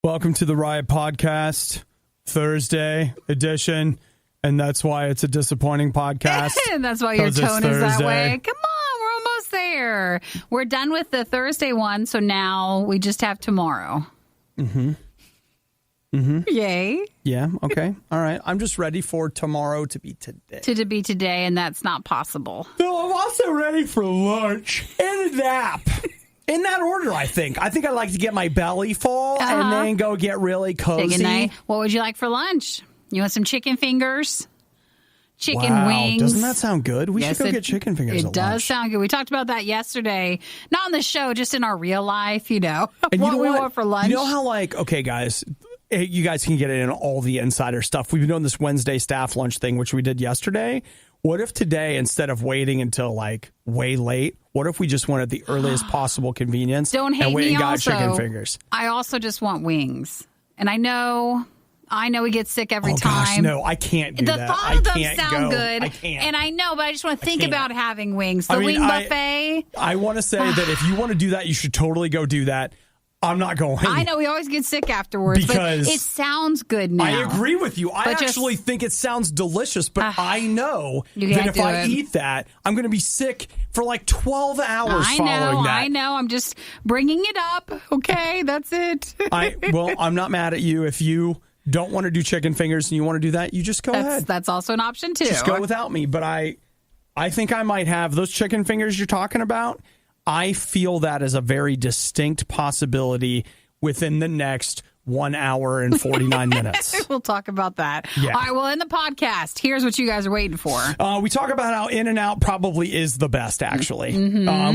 Welcome to the RIOT Podcast, Thursday edition, and that's why it's a disappointing podcast. And that's why your tone is that way. Come on, we're almost there. We're done with the Thursday one, so now we just have tomorrow. Yay. Yeah, okay. All right. I'm just ready for tomorrow to be today. To be today, and that's not possible. So I'm also ready for lunch and a nap. In that order, I think. I think I'd like to get my belly full and then go get really cozy. Take a night. What would you like for lunch? You want some chicken fingers? Chicken wings? Doesn't that sound good? We should go get chicken fingers at lunch. It does sound good. We talked about that yesterday. Not on the show, just in our real life, And what we want for lunch. You know how, okay, guys, you guys can get it in all the insider stuff. We've been doing this Wednesday staff lunch thing, which we did yesterday. What if today, instead of waiting until way late, what if we just went at the earliest possible convenience Don't hate and went me and got also. chicken fingers? I also just want wings. And I know we get sick every time. Gosh, no, I can't do that. The thought of them sound good. I can't. And I know, but I just want to think about having wings. The wing buffet. I want to say that if you want to do that, you should totally go do that. I'm not going. I know we always get sick afterwards, because but it sounds good now. I agree with you. I actually think it sounds delicious, but I know that if I eat that, I'm going to be sick for 12 hours following that. I know. I'm just bringing it up. Okay, that's it. I'm not mad at you. If you don't want to do chicken fingers and you want to do that, you just go ahead. That's also an option, too. Just go without me. But I think I might have those chicken fingers you're talking about. I feel that as a very distinct possibility within the next 1 hour and 49 minutes. We'll talk about that. Yeah. All right, well, in the podcast, here's what you guys are waiting for. We talk about how In-N-Out probably is the best, actually.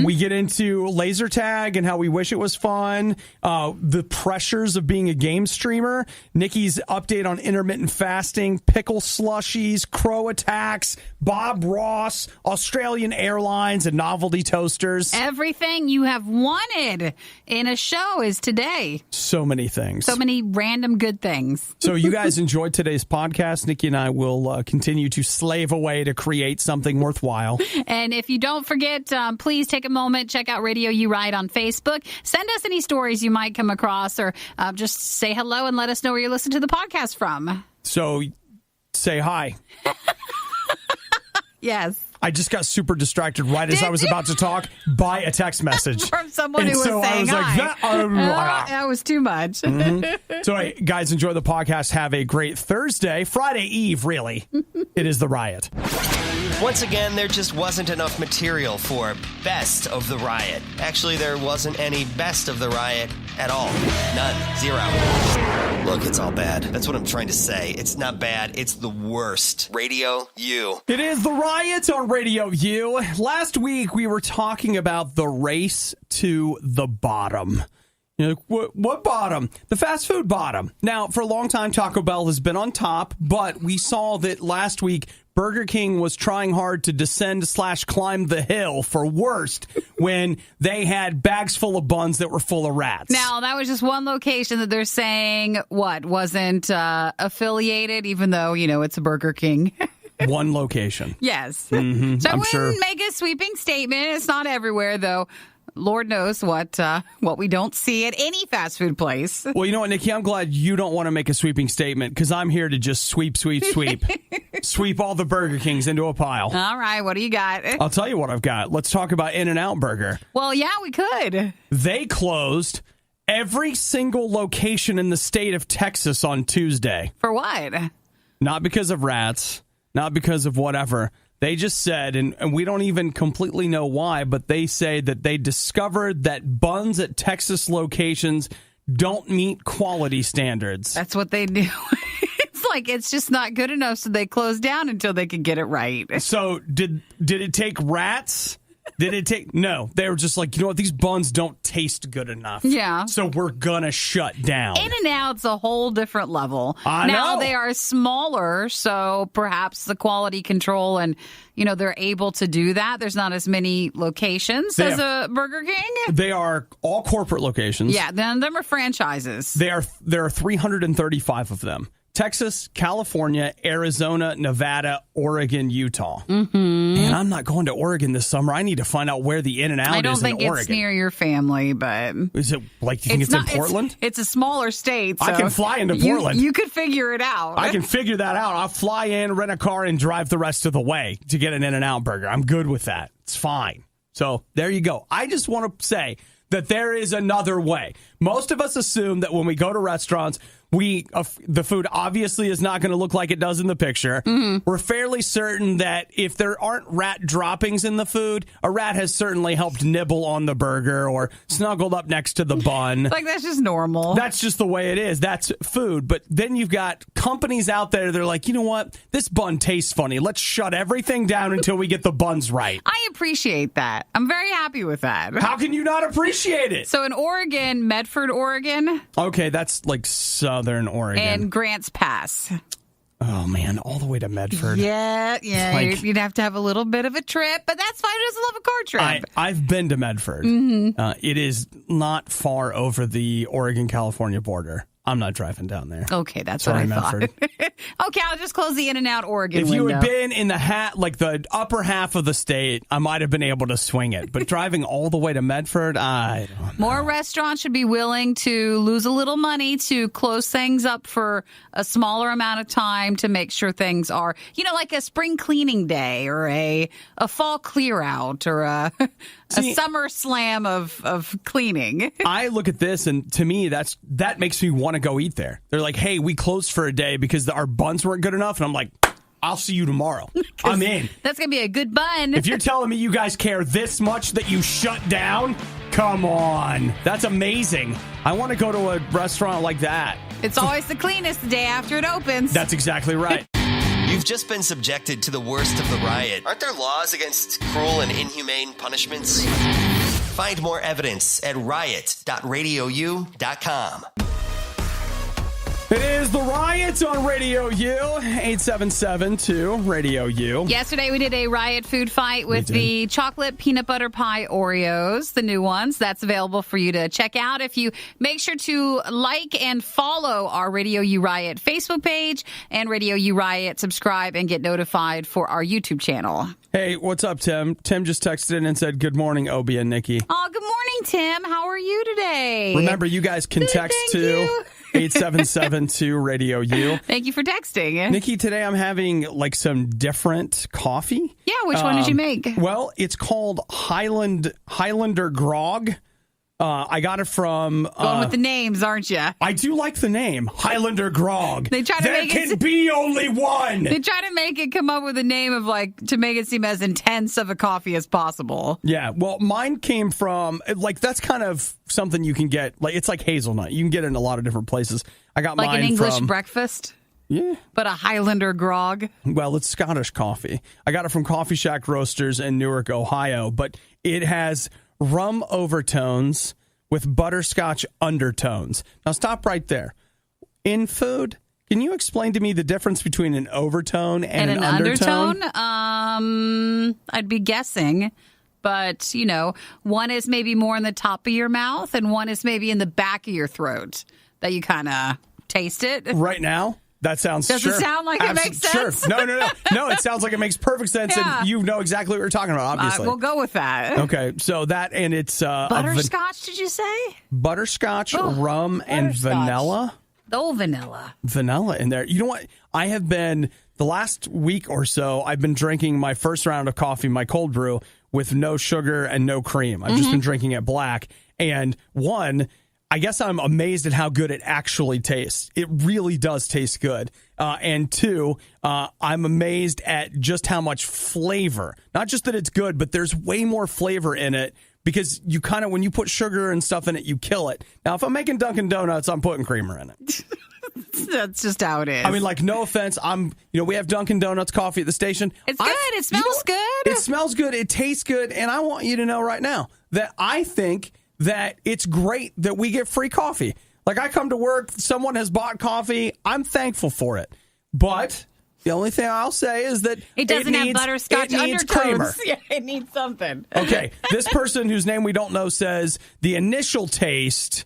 We get into laser tag and how we wish it was fun, the pressures of being a game streamer, Nikki's update on intermittent fasting, pickle slushies, crow attacks, Bob Ross, Australian Airlines, and novelty toasters. Everything you have wanted in a show is today. So many things. So many random good things. So you guys enjoyed today's podcast. Nikki and I will continue to slave away to create something worthwhile. And if you don't forget, please take a moment, check out RadioU RIOT on Facebook. Send us any stories you might come across, or just say hello and let us know where you listen to the podcast from. So say hi. Yes. I just got super distracted as I was about to talk by a text message. From someone who was saying hi. That was too much. So, hey, guys, enjoy the podcast. Have a great Thursday. Friday Eve, really. It is the RIOT. Once again, there just wasn't enough material for Best of the RIOT. Actually, there wasn't any Best of the RIOT at all. None. Zero. Look, it's all bad. That's what I'm trying to say. It's not bad. It's the worst. RadioU. It is the RIOT on RadioU. Last week, we were talking about the race to the bottom. What bottom? The fast food bottom. Now, for a long time, Taco Bell has been on top, but we saw that last week, Burger King was trying hard to descend/climb the hill for worst when they had bags full of buns that were full of rats. Now, that was just one location that they're saying, wasn't affiliated, even though, it's a Burger King. One location. Yes. So I wouldn't make a sweeping statement. It's not everywhere, though. Lord knows what we don't see at any fast food place. Well, you know what, Nikki? I'm glad you don't want to make a sweeping statement, because I'm here to just sweep. Sweep all the Burger Kings into a pile. All right, what do you got? I'll tell you what I've got. Let's talk about In-N-Out Burger. Well, yeah, we could. They closed every single location in the state of Texas on Tuesday. For what? Not because of rats, not because of whatever. They just said, and we don't even completely know why, but they say that they discovered that buns at Texas locations don't meet quality standards. That's what they do. It's just not good enough, so they closed down until they could get it right. So did it take rats? No, they were just like, you know what, these buns don't taste good enough. Yeah. So we're gonna shut down. In-N-Out's a whole different level. I know. They are smaller, so perhaps the quality control and, they're able to do that. There's not as many locations as a Burger King. They are all corporate locations. Yeah, then them are franchises. There are 335 of them. Texas, California, Arizona, Nevada, Oregon, Utah. And I'm not going to Oregon this summer. I need to find out where the In-N-Out is in Oregon. I don't think it's near your family, but... Is it like, do you think it's in Portland? It's a smaller state, so... I can fly into Portland. You could figure it out. I can figure that out. I'll fly in, rent a car, and drive the rest of the way to get an In-N-Out burger. I'm good with that. It's fine. So there you go. I just want to say that there is another way. Most of us assume that when we go to restaurants, the food obviously is not going to look like it does in the picture. We're fairly certain that if there aren't rat droppings in the food, a rat has certainly helped nibble on the burger or snuggled up next to the bun. Like, that's just normal. That's just the way it is. That's food. But then you've got companies out there, they're like, you know what? This bun tastes funny. Let's shut everything down until we get the buns right. I appreciate that. I'm very happy with that. How can you not appreciate it? So in Oregon, Medford, Oregon. Okay, that's like Southern Oregon. And Grants Pass. Oh, man, all the way to Medford. Yeah, Like, you'd have to have a little bit of a trip, but that's fine. Who doesn't love a car trip? I've been to Medford. It is not far over the Oregon-California border. I'm not driving down there. Okay, that's Sorry, what I Medford. thought. Okay, I'll just close the In-N-Out Oregon If window. you had been in the upper half of the state, I might have been able to swing it. But driving all the way to Medford, I don't know. More restaurants should be willing to lose a little money to close things up for a smaller amount of time to make sure things are, like a spring cleaning day or a fall clear out or a summer slam of cleaning. I look at this, and to me, that makes me want to go eat there. They're like, hey, we closed for a day because our buns weren't good enough. And I'm like, I'll see you tomorrow. I'm in. That's going to be a good bun. If you're telling me you guys care this much that you shut down, come on. That's amazing. I want to go to a restaurant like that. It's always the cleanest the day after it opens. That's exactly right. You've just been subjected to the worst of the riot. Aren't there laws against cruel and inhumane punishments? Find more evidence at riot.radiou.com. It is the Riot on Radio U, 877-2-RADIO-U. Yesterday we did a Riot food fight with the chocolate peanut butter pie Oreos, the new ones. That's available for you to check out. If you make sure to like and follow our Radio U Riot Facebook page and Radio U Riot, subscribe and get notified for our YouTube channel. Hey, what's up, Tim? Tim just texted in and said, good morning, Obie and Nikki. Oh, good morning, Tim. How are you today? Remember, you guys can text to 877-2-RADIO-U. Thank you for texting. Nikki, today I'm having like some different coffee. Yeah, which one did you make? Well, it's called Highlander Grogg. I got it from... Going with the names, aren't you? I do like the name, Highlander Grogg. They try to there make can be only one. They try to make it come up with a name of to make it seem as intense of a coffee as possible. Yeah, well, mine came from, that's kind of something you can get, it's like hazelnut. You can get it in a lot of different places. I got mine from... Like an English breakfast? Yeah. But a Highlander Grogg? Well, it's Scottish coffee. I got it from Coffee Shack Roasters in Newark, Ohio, but it has rum overtones with butterscotch undertones. Now, stop right there. In food, can you explain to me the difference between an overtone and an undertone? I'd be guessing. But, one is maybe more in the top of your mouth and one is maybe in the back of your throat that you kind of taste it. Right now? That sounds Does it sound like it makes sense? Sure. No, it sounds like it makes perfect sense, Yeah. and you know exactly what you're talking about, obviously. We'll go with that. Okay, so that, and it's... Butterscotch, did you say? Butterscotch, rum, and vanilla. Oh, vanilla. Vanilla in there. You know what? I have been, the last week or so, I've been drinking my first round of coffee, my cold brew, with no sugar and no cream. I've just been drinking it black. And I guess I'm amazed at how good it actually tastes. It really does taste good. And two, I'm amazed at just how much flavor. Not just that it's good, but there's way more flavor in it because you kind of, when you put sugar and stuff in it, you kill it. Now, if I'm making Dunkin' Donuts, I'm putting creamer in it. That's just how it is. I mean, no offense. We have Dunkin' Donuts coffee at the station. It's good. It smells good. It smells good. It tastes good. And I want you to know right now that I think that it's great that we get free coffee. I come to work, someone has bought coffee. I'm thankful for it. But the only thing I'll say is that it doesn't have butterscotch undertones. Creamer. Yeah, it needs something. Okay, this person whose name we don't know says the initial taste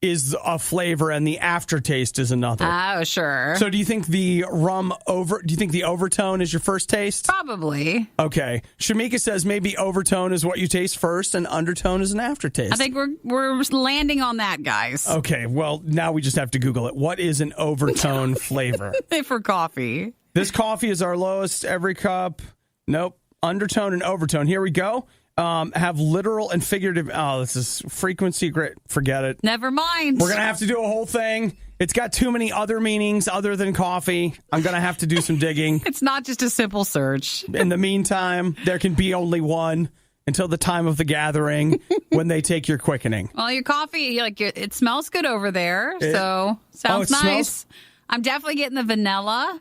is a flavor and the aftertaste is another. Oh, sure. So do you think the overtone is your first taste? Probably. Okay. Shamika says maybe overtone is what you taste first and undertone is an aftertaste. I think we're landing on that, guys. Okay. Well, now we just have to Google it. What is an overtone flavor? For coffee. This coffee is our lowest every cup. Nope. Undertone and overtone. Here we go. Have literal and figurative. Oh, this is frequency. Great. Forget it. Never mind. We're going to have to do a whole thing. It's got too many other meanings other than coffee. I'm going to have to do some digging. It's not just a simple search. In the meantime, there can be only one until the time of the gathering when they take your quickening. Well, your coffee, it smells good over there. So sounds nice. Smells? I'm definitely getting the vanilla.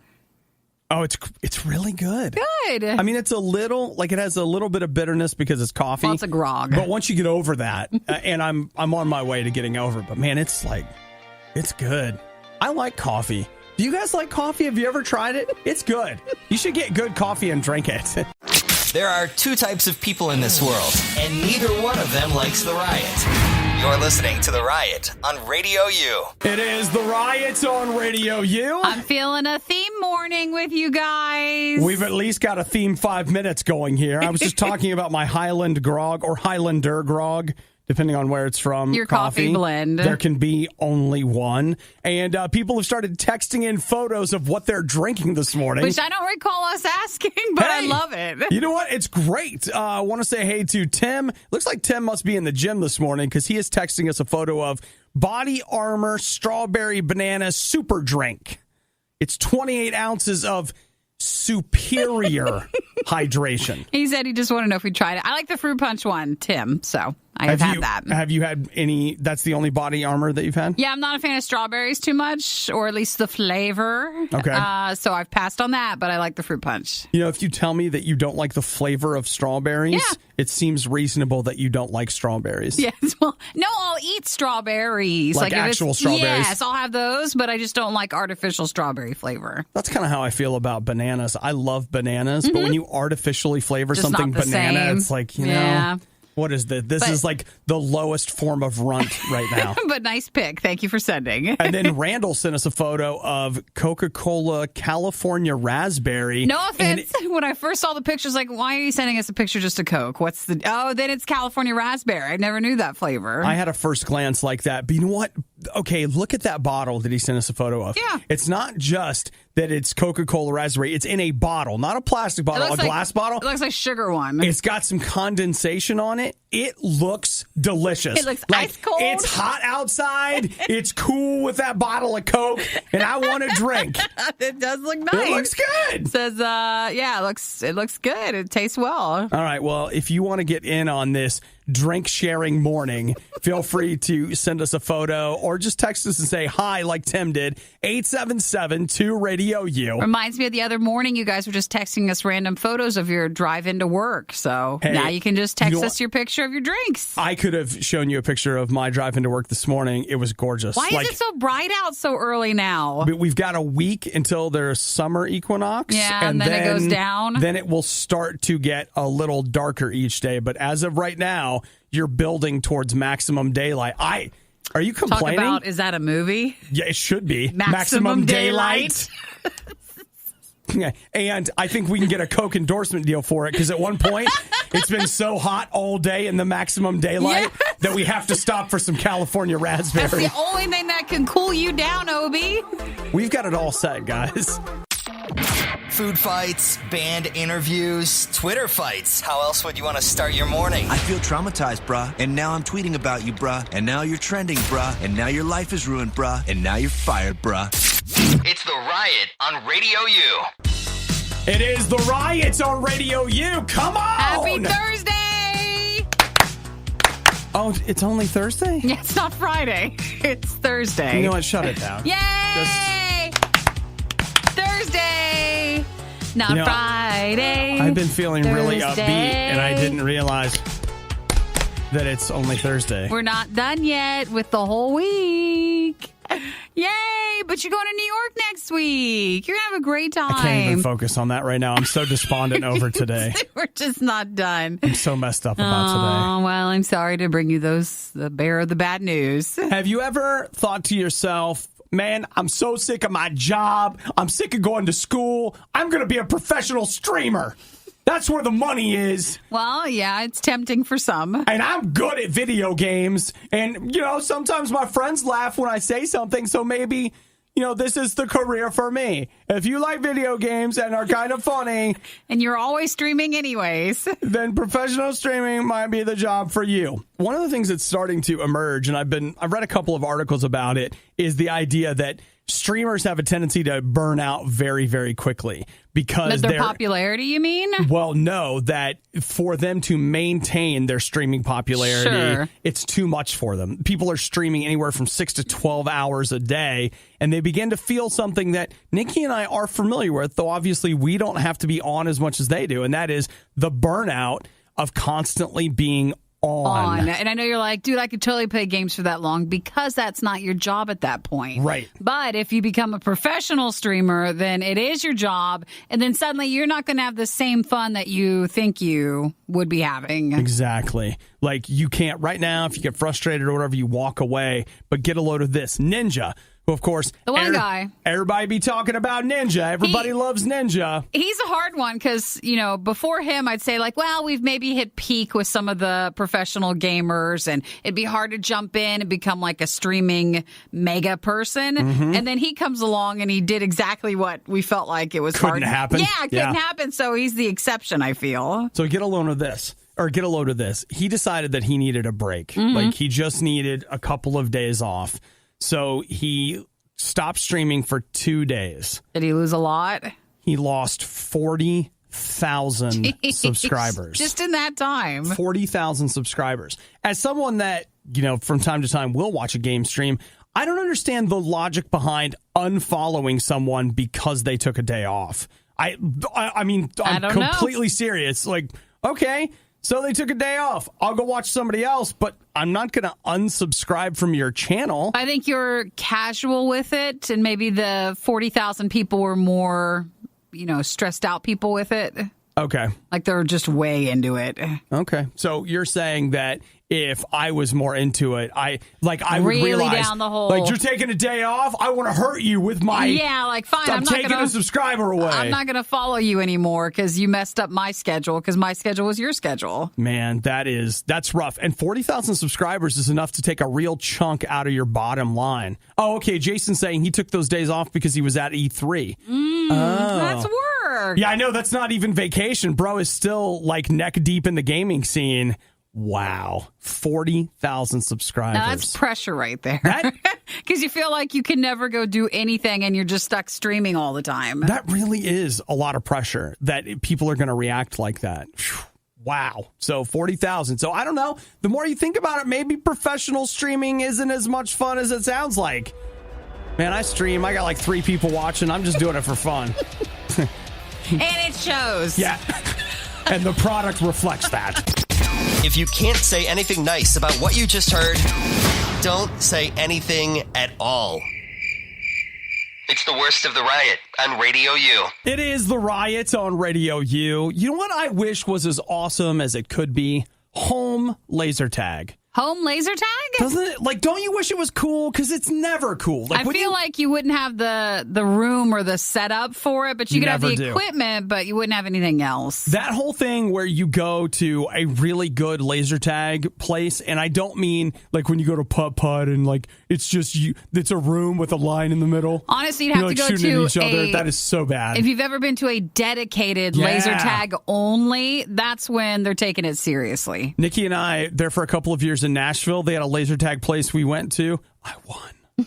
Oh, it's really good. Good. I mean, it's a little, it has a little bit of bitterness because it's coffee. Well, it's a grog. But once you get over that, and I'm on my way to getting over it, but man, it's good. I like coffee. Do you guys like coffee? Have you ever tried it? It's good. You should get good coffee and drink it. There are two types of people in this world, and neither one of them likes the Riot. You're listening to The Riot on Radio U. It is The Riot on Radio U. I'm feeling a theme morning with you guys. We've at least got a theme 5 minutes going here. I was just talking about my Highlander Grogg or Highlander Grogg, depending on where it's from. Your coffee blend. There can be only one. And people have started texting in photos of what they're drinking this morning. Which I don't recall us asking, but I love it. You know what? It's great. I want to say hey to Tim. Looks like Tim must be in the gym this morning because he is texting us a photo of Body Armor Strawberry Banana Super Drink. It's 28 ounces of superior hydration. He said he just wanted to know if we tried it. I like the fruit punch one, Tim, so I have had that. Have you had any? That's the only Body Armor that you've had? Yeah, I'm not a fan of strawberries too much, or at least the flavor. Okay. So I've passed on that, but I like the fruit punch. You know, if you tell me that you don't like the flavor of strawberries, it seems reasonable that you don't like strawberries. Yes, well, no, I'll eat strawberries. Like actual strawberries? Yes, I'll have those, but I just don't like artificial strawberry flavor. That's kind of how I feel about bananas. I love bananas, but when you artificially flavor Just something not the banana, same. it's like, you know, what is this? This is like the lowest form of runt right now. But nice pick. Thank you for sending. And then Randall sent us a photo of Coca-Cola California Raspberry. No offense. When I first saw the pictures, like, why are you sending us a picture just of Coke? Then it's California Raspberry. I never knew that flavor. I had a first glance like that. But you know what? Okay, look at that bottle that he sent us a photo of. Yeah. It's not just that it's Coca-Cola Raspberry. It's in a bottle, not a plastic bottle, a glass bottle. It looks like sugar one. It's got some condensation on it. It looks delicious. It looks ice cold. It's hot outside. It's cool with that bottle of Coke, and I want to drink. It does look nice. It looks good. It says, it looks good. It tastes well. All right, well, if you want to get in on this drink sharing morning, feel free to send us a photo or just text us and say hi like Tim did. 877-2-RADIO-U. Reminds me of the other morning you guys were just texting us random photos of your drive into work. So now you can just text us your picture of your drinks. I could have shown you a picture of my drive into work this morning. It was gorgeous. Why is it so bright out so early now? We've got a week until their summer equinox. Yeah, and then it goes down. Then it will start to get a little darker each day. But as of right now, you're building towards maximum daylight. Are you complaining? Talk about, is that a movie? Yeah, it should be. Maximum daylight. And I think we can get a Coke endorsement deal for it because at one point it's been so hot all day in the maximum daylight that we have to stop for some California raspberry. That's the only thing that can cool you down, Obi. We've got it all set, guys. Food fights, band interviews, Twitter fights. How else would you want to start your morning? I feel traumatized, bruh. And now I'm tweeting about you, bruh. And now you're trending, bruh. And now your life is ruined, bruh. And now you're fired, bruh. It's The Riot on Radio U. It is The Riot on Radio U. Come on! Happy Thursday! Oh, it's only Thursday? Yeah, it's not Friday. It's Thursday. You know what? Shut it down. Yay! Thursday! Not Friday. I've been feeling really Thursday. upbeat, and I didn't realize that it's only Thursday. We're not done yet with the whole week. Yay! But you're going to New York next week. You're going to have a great time. I can't even focus on that right now. I'm so despondent over today. We're just not done. I'm so messed up about today. Oh, well, I'm sorry to bring you the bearer of the bad news. Have you ever thought to yourself, man, I'm so sick of my job. I'm sick of going to school. I'm going to be a professional streamer. That's where the money is. Well, yeah, it's tempting for some. And I'm good at video games. And, sometimes my friends laugh when I say something. So maybe, this is the career for me. If you like video games and are kind of funny. And you're always streaming anyways. Then professional streaming might be the job for you. One of the things that's starting to emerge, and I've read a couple of articles about it, is the idea that streamers have a tendency to burn out very, very quickly because their popularity, you mean? Well, no, that for them to maintain their streaming popularity, sure, it's too much for them. People are streaming anywhere from 6 to 12 hours a day, and they begin to feel something that Nikki and I are familiar with, though obviously we don't have to be on as much as they do, and that is the burnout of constantly being on. And I know you're like, dude, I could totally play games for that long because that's not your job at that point. Right. But if you become a professional streamer, then it is your job. And then suddenly you're not going to have the same fun that you think you would be having. Exactly. Like you can't right now, if you get frustrated or whatever, you walk away. But get a load of this. Ninja, who, of course, the one guy. Everybody be talking about Ninja. Everybody loves Ninja. He's a hard one because, before him, I'd say we've maybe hit peak with some of the professional gamers and it'd be hard to jump in and become like a streaming mega person. Mm-hmm. And then he comes along and he did exactly what we felt like it was couldn't happen. Yeah, it couldn't happen. So he's the exception, I feel. So get a load of this. Or get a load of this. He decided that he needed a break. Mm-hmm. Like he just needed a couple of days off. So he stopped streaming for 2 days. Did he lose a lot? He lost 40,000 subscribers. Just in that time. 40,000 subscribers. As someone that, from time to time will watch a game stream, I don't understand the logic behind unfollowing someone because they took a day off. I mean, I'm completely serious. Like, okay, so they took a day off. I'll go watch somebody else, but I'm not going to unsubscribe from your channel. I think you're casual with it, and maybe the 40,000 people were more, stressed out people with it. Okay. Like they're just way into it. Okay. So you're saying that if I was more into it, I would really realize, down the hole. like, you're taking a day off. I want to hurt you with my. Yeah, like fine. I'm taking a subscriber away. I'm not going to follow you anymore because you messed up my schedule because my schedule was your schedule. Man, that's rough. And 40,000 subscribers is enough to take a real chunk out of your bottom line. Oh, okay. Jason's saying he took those days off because he was at E3. That's work. Yeah, I know. That's not even vacation. Bro is still like neck deep in the gaming scene. Wow. 40,000 subscribers. Now that's pressure right there. Because you feel like you can never go do anything and you're just stuck streaming all the time. That really is a lot of pressure that people are going to react like that. Wow. So 40,000. So I don't know. The more you think about it, maybe professional streaming isn't as much fun as it sounds like. Man, I stream. I got like 3 people watching. I'm just doing it for fun. And it shows. Yeah. And the product reflects that. If you can't say anything nice about what you just heard, don't say anything at all. It's the worst of the riot on Radio U. It is the riot on Radio U. You know what I wish was as awesome as it could be? Home laser tag. Home laser tag? Doesn't it? Like, don't you wish it was cool? Because it's never cool. Like, I feel like you wouldn't have the room or the setup for it, but you could have the equipment, but you wouldn't have anything else. That whole thing where you go to a really good laser tag place, and I don't mean like when you go to putt-putt and like it's just you. It's a room with a line in the middle. Honestly, you'd have to go to each other. That is so bad. If you've ever been to a dedicated laser tag only, that's when they're taking it seriously. Nikki and I, there for a couple of years in Nashville, they had a laser tag place we went to. I won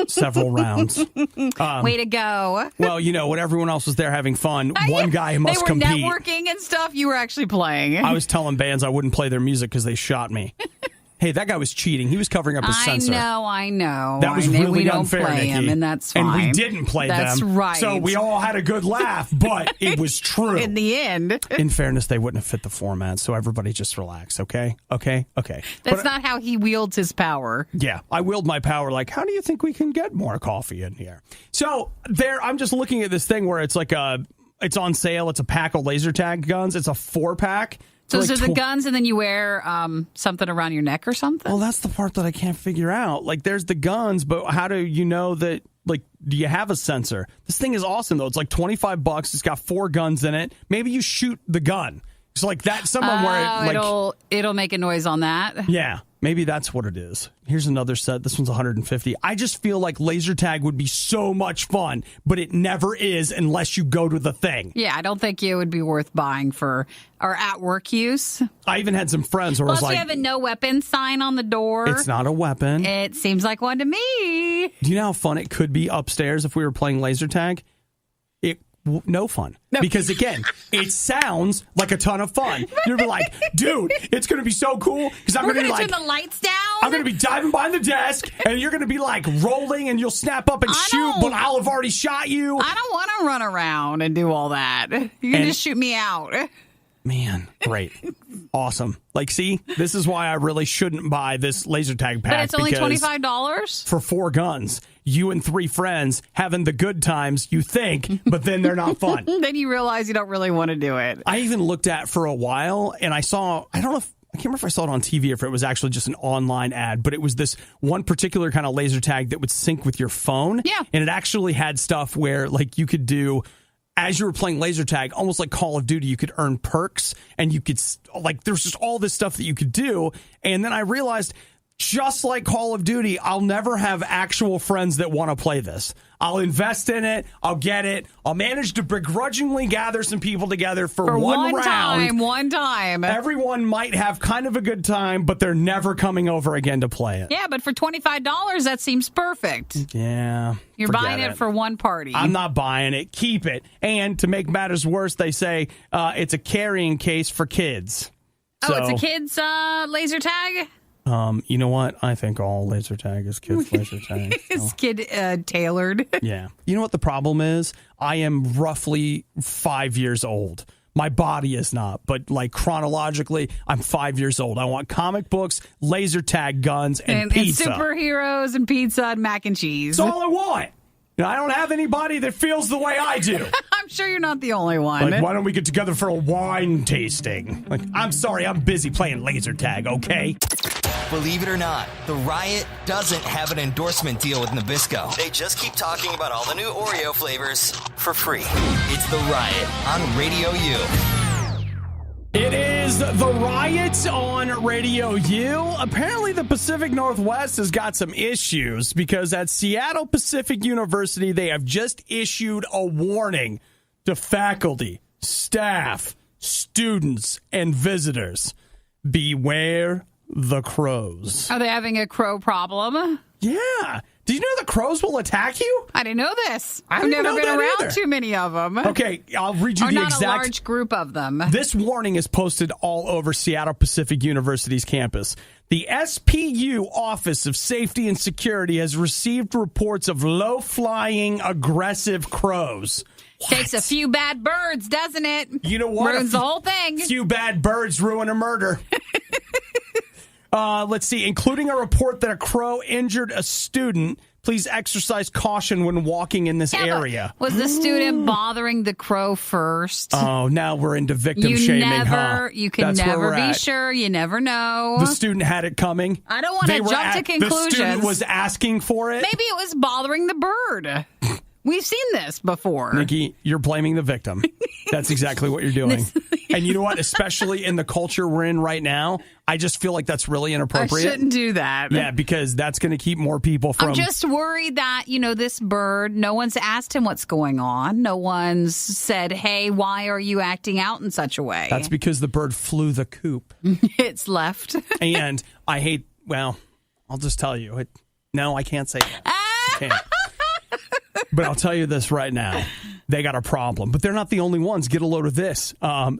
several rounds. Way to go. Well, when everyone else was there having fun, one guy must compete. They were networking and stuff. You were actually playing. I was telling bands I wouldn't play their music because they shot me. Hey, that guy was cheating. He was covering up his sensor. I know. That was really we don't unfair, play Nikki. him, and that's fine. And we didn't play them. That's right. So we all had a good laugh, but it was true. In the end. In fairness, they wouldn't have fit the format, so everybody just relax, okay? Okay? That's not how he wields his power. Yeah, I wield my power like, how do you think we can get more coffee in here? So I'm just looking at this thing where it's like it's on sale. It's a pack of laser tag guns. It's a 4-pack. So those are the guns, and then you wear something around your neck or something? Well, that's the part that I can't figure out. Like, there's the guns, but how do you know that, like, do you have a sensor? This thing is awesome, though. It's like $25. It's got 4 guns in it. Maybe you shoot the gun. It's like that, someone where it'll make a noise on that. Yeah, maybe that's what it is. Here's another set. This one's $150. I just feel like laser tag would be so much fun, but it never is unless you go to the thing. Yeah, I don't think it would be worth buying for or at work use. I even had some friends where it was Plus, like, you have a no weapon sign on the door. It's not a weapon. It seems like one to me. Do you know how fun it could be upstairs if we were playing laser tag? No fun. No. Because, again, it sounds like a ton of fun. You'll be like, dude, it's going to be so cool. Because I'm going to be like, turn the lights down. I'm going to be diving behind the desk, and you're going to be like rolling, and you'll snap up and shoot, but I'll have already shot you. I don't want to run around and do all that. You can just shoot me out. Man, great. Awesome. Like, see, this is why I really shouldn't buy this laser tag pack. But it's only $25? For 4 guns. You and 3 friends having the good times, you think, but then they're not fun. Then you realize you don't really want to do it. I even looked at for a while, and I can't remember if I saw it on TV or if it was actually just an online ad, but it was this one particular kind of laser tag that would sync with your phone. Yeah. And it actually had stuff where, like, you could do, as you were playing laser tag, almost like Call of Duty, you could earn perks, and you could, like, there's just all this stuff that you could do. And then I realized, just like Call of Duty, I'll never have actual friends that want to play this. I'll invest in it. I'll get it. I'll manage to begrudgingly gather some people together for one round. One time. Everyone might have kind of a good time, but they're never coming over again to play it. Yeah, but for $25, that seems perfect. Yeah. You're buying it for one party. I'm not buying it. Keep it. And to make matters worse, they say it's a carrying case for kids. Oh, it's a kid's laser tag? You know what? I think all laser tag is kids' laser tag. It's kid tailored. Yeah. You know what the problem is? I am roughly 5 years old. My body is not, but like chronologically, I'm 5 years old. I want comic books, laser tag guns, and pizza. And superheroes and pizza and mac and cheese. That's all I want. You know, I don't have anybody that feels the way I do. I'm sure you're not the only one. Like, why don't we get together for a wine tasting? Like, I'm sorry, I'm busy playing laser tag, okay? Believe it or not, the Riot doesn't have an endorsement deal with Nabisco. They just keep talking about all the new Oreo flavors for free. It's the Riot on Radio U. It is the Riot on Radio U. Apparently, the Pacific Northwest has got some issues because at Seattle Pacific University, they have just issued a warning to faculty, staff, students, and visitors. Beware the crows. Are they having a crow problem? Yeah. Did you know the crows will attack you? I didn't know this. I've never been around too many of them. Okay, I'll read you the exact... Or not a large group of them. This warning is posted all over Seattle Pacific University's campus. The SPU Office of Safety and Security has received reports of low-flying, aggressive crows. Takes a few bad birds, doesn't it? You know what? Ruins the whole thing. Few bad birds ruin a murder. Let's see, including a report that a crow injured a student. Please exercise caution when walking in this area. Was the student bothering the crow first? Oh, now we're into victim shaming, huh? You can never be sure. You never know. The student had it coming. I don't want to jump to conclusions. The student was asking for it. Maybe it was bothering the bird. We've seen this before. Nikki, you're blaming the victim. That's exactly what you're doing. And you know what? Especially in the culture we're in right now, I just feel like that's really inappropriate. I shouldn't do that. Yeah, because that's going to keep more people from... I'm just worried that, this bird, no one's asked him what's going on. No one's said, hey, why are you acting out in such a way? That's because the bird flew the coop. It's left. And I hate... Well, I'll just tell you. No, I can't say that. I can't. But I'll tell you this right now. they got a problem. But they're not the only ones. Get a load of this.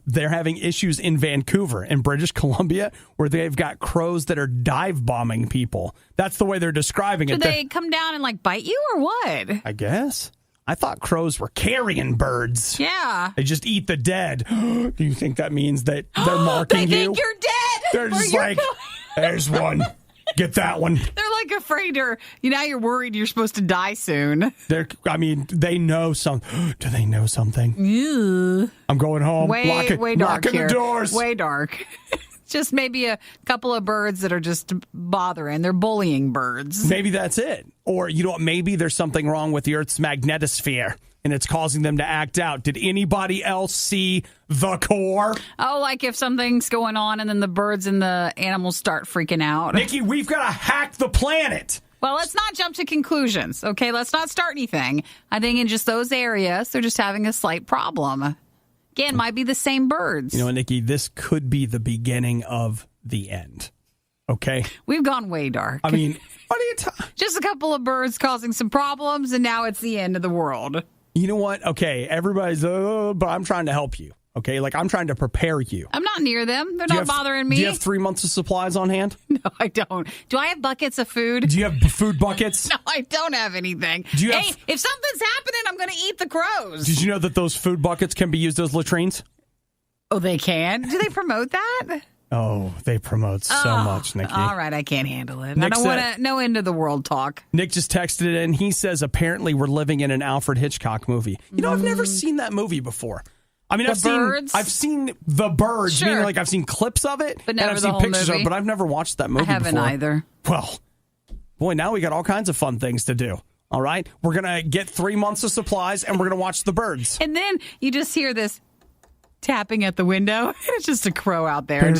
They're having issues in Vancouver, in British Columbia, where they've got crows that are dive bombing people. That's the way they're describing it. Do they come down and like bite you or what? I guess. I thought crows were carrion birds. Yeah. They just eat the dead. Do you think that means that they're marking they you? think you're dead. They're just like, there's one. Get that one. They're like afraid or now you're worried you're supposed to die soon. They know something. Do they know something? Ew. I'm going home. Way dark locking here. the doors. Way dark. Just maybe a couple of birds that are just bothering. They're bullying birds. Maybe that's it. Or, you know what? Maybe there's something wrong with the Earth's magnetosphere, and it's causing them to act out. Did anybody else see the core? Oh, like if something's going on and then the birds and the animals start freaking out. Nikki, we've got to hack the planet. Well, let's not jump to conclusions, okay? Let's not start anything. I think in just those areas, they're just having a slight problem. Again, might be the same birds. You know, Nikki, this could be the beginning of the end. Okay? We've gone way dark. I mean, what are you talking? Just a couple of birds causing some problems, and now it's the end of the world. You know what? Okay, everybody's, but I'm trying to help you. Okay, like I'm trying to prepare you. I'm not near them. They're not bothering me. Do you have 3 months of supplies on hand? No, I don't. Do I have buckets of food? Do you have food buckets? No, I don't have anything. Do you hey, if something's happening, I'm going to eat the crows. Did you know that those food buckets can be used as latrines? Oh, they can? Do they promote that? Oh, they promote so much, Nikki. All right, I can't handle it. Nick I don't want to. No end of the world talk. Nick just texted it in. He says apparently we're living in an Alfred Hitchcock movie. You know, I've never seen that movie before. I mean, I've seen The Birds. Sure. Meaning, like I've seen clips of it, but never and I've the seen whole pictures movie. of it, but I've never watched that movie I haven't before. either. Well, boy, now we got all kinds of fun things to do. All right, we're gonna get 3 months of supplies, and we're gonna watch The Birds. And then you just hear this tapping at the window. It's just a crow out there.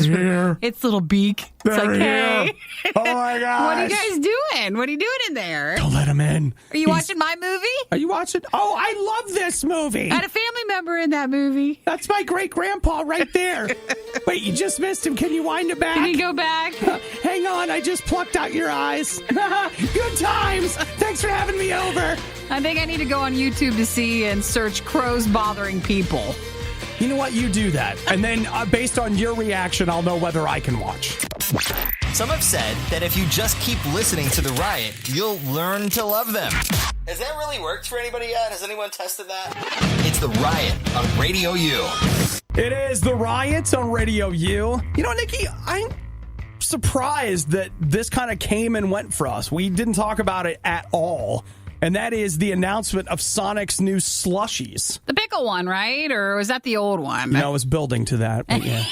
Its little beak. It's like, hey. Oh my god! What are you guys doing? What are you doing in there? Don't let him in. Are you watching my movie? Are you watching? Oh, I love this movie. I had a family member in that movie. That's my great grandpa right there. Wait, you just missed him. Can you wind it back? Can you go back? Hang on, I just plucked out your eyes. Good times. Thanks for having me over. I think I need to go on YouTube to see and search crows bothering people. You know what? You do that. And then based on your reaction, I'll know whether I can watch. Some have said that if you just keep listening to The Riot, you'll learn to love them. Has that really worked for anybody yet? Has anyone tested that? It's The Riot on RadioU. It is The Riot on RadioU. You know, Nikki, I'm surprised that this kind of came and went for us. We didn't talk about it at all. And that is the announcement of Sonic's new slushies. The pickle one, right? Or was that the old one? You know, I was building to that. But yeah.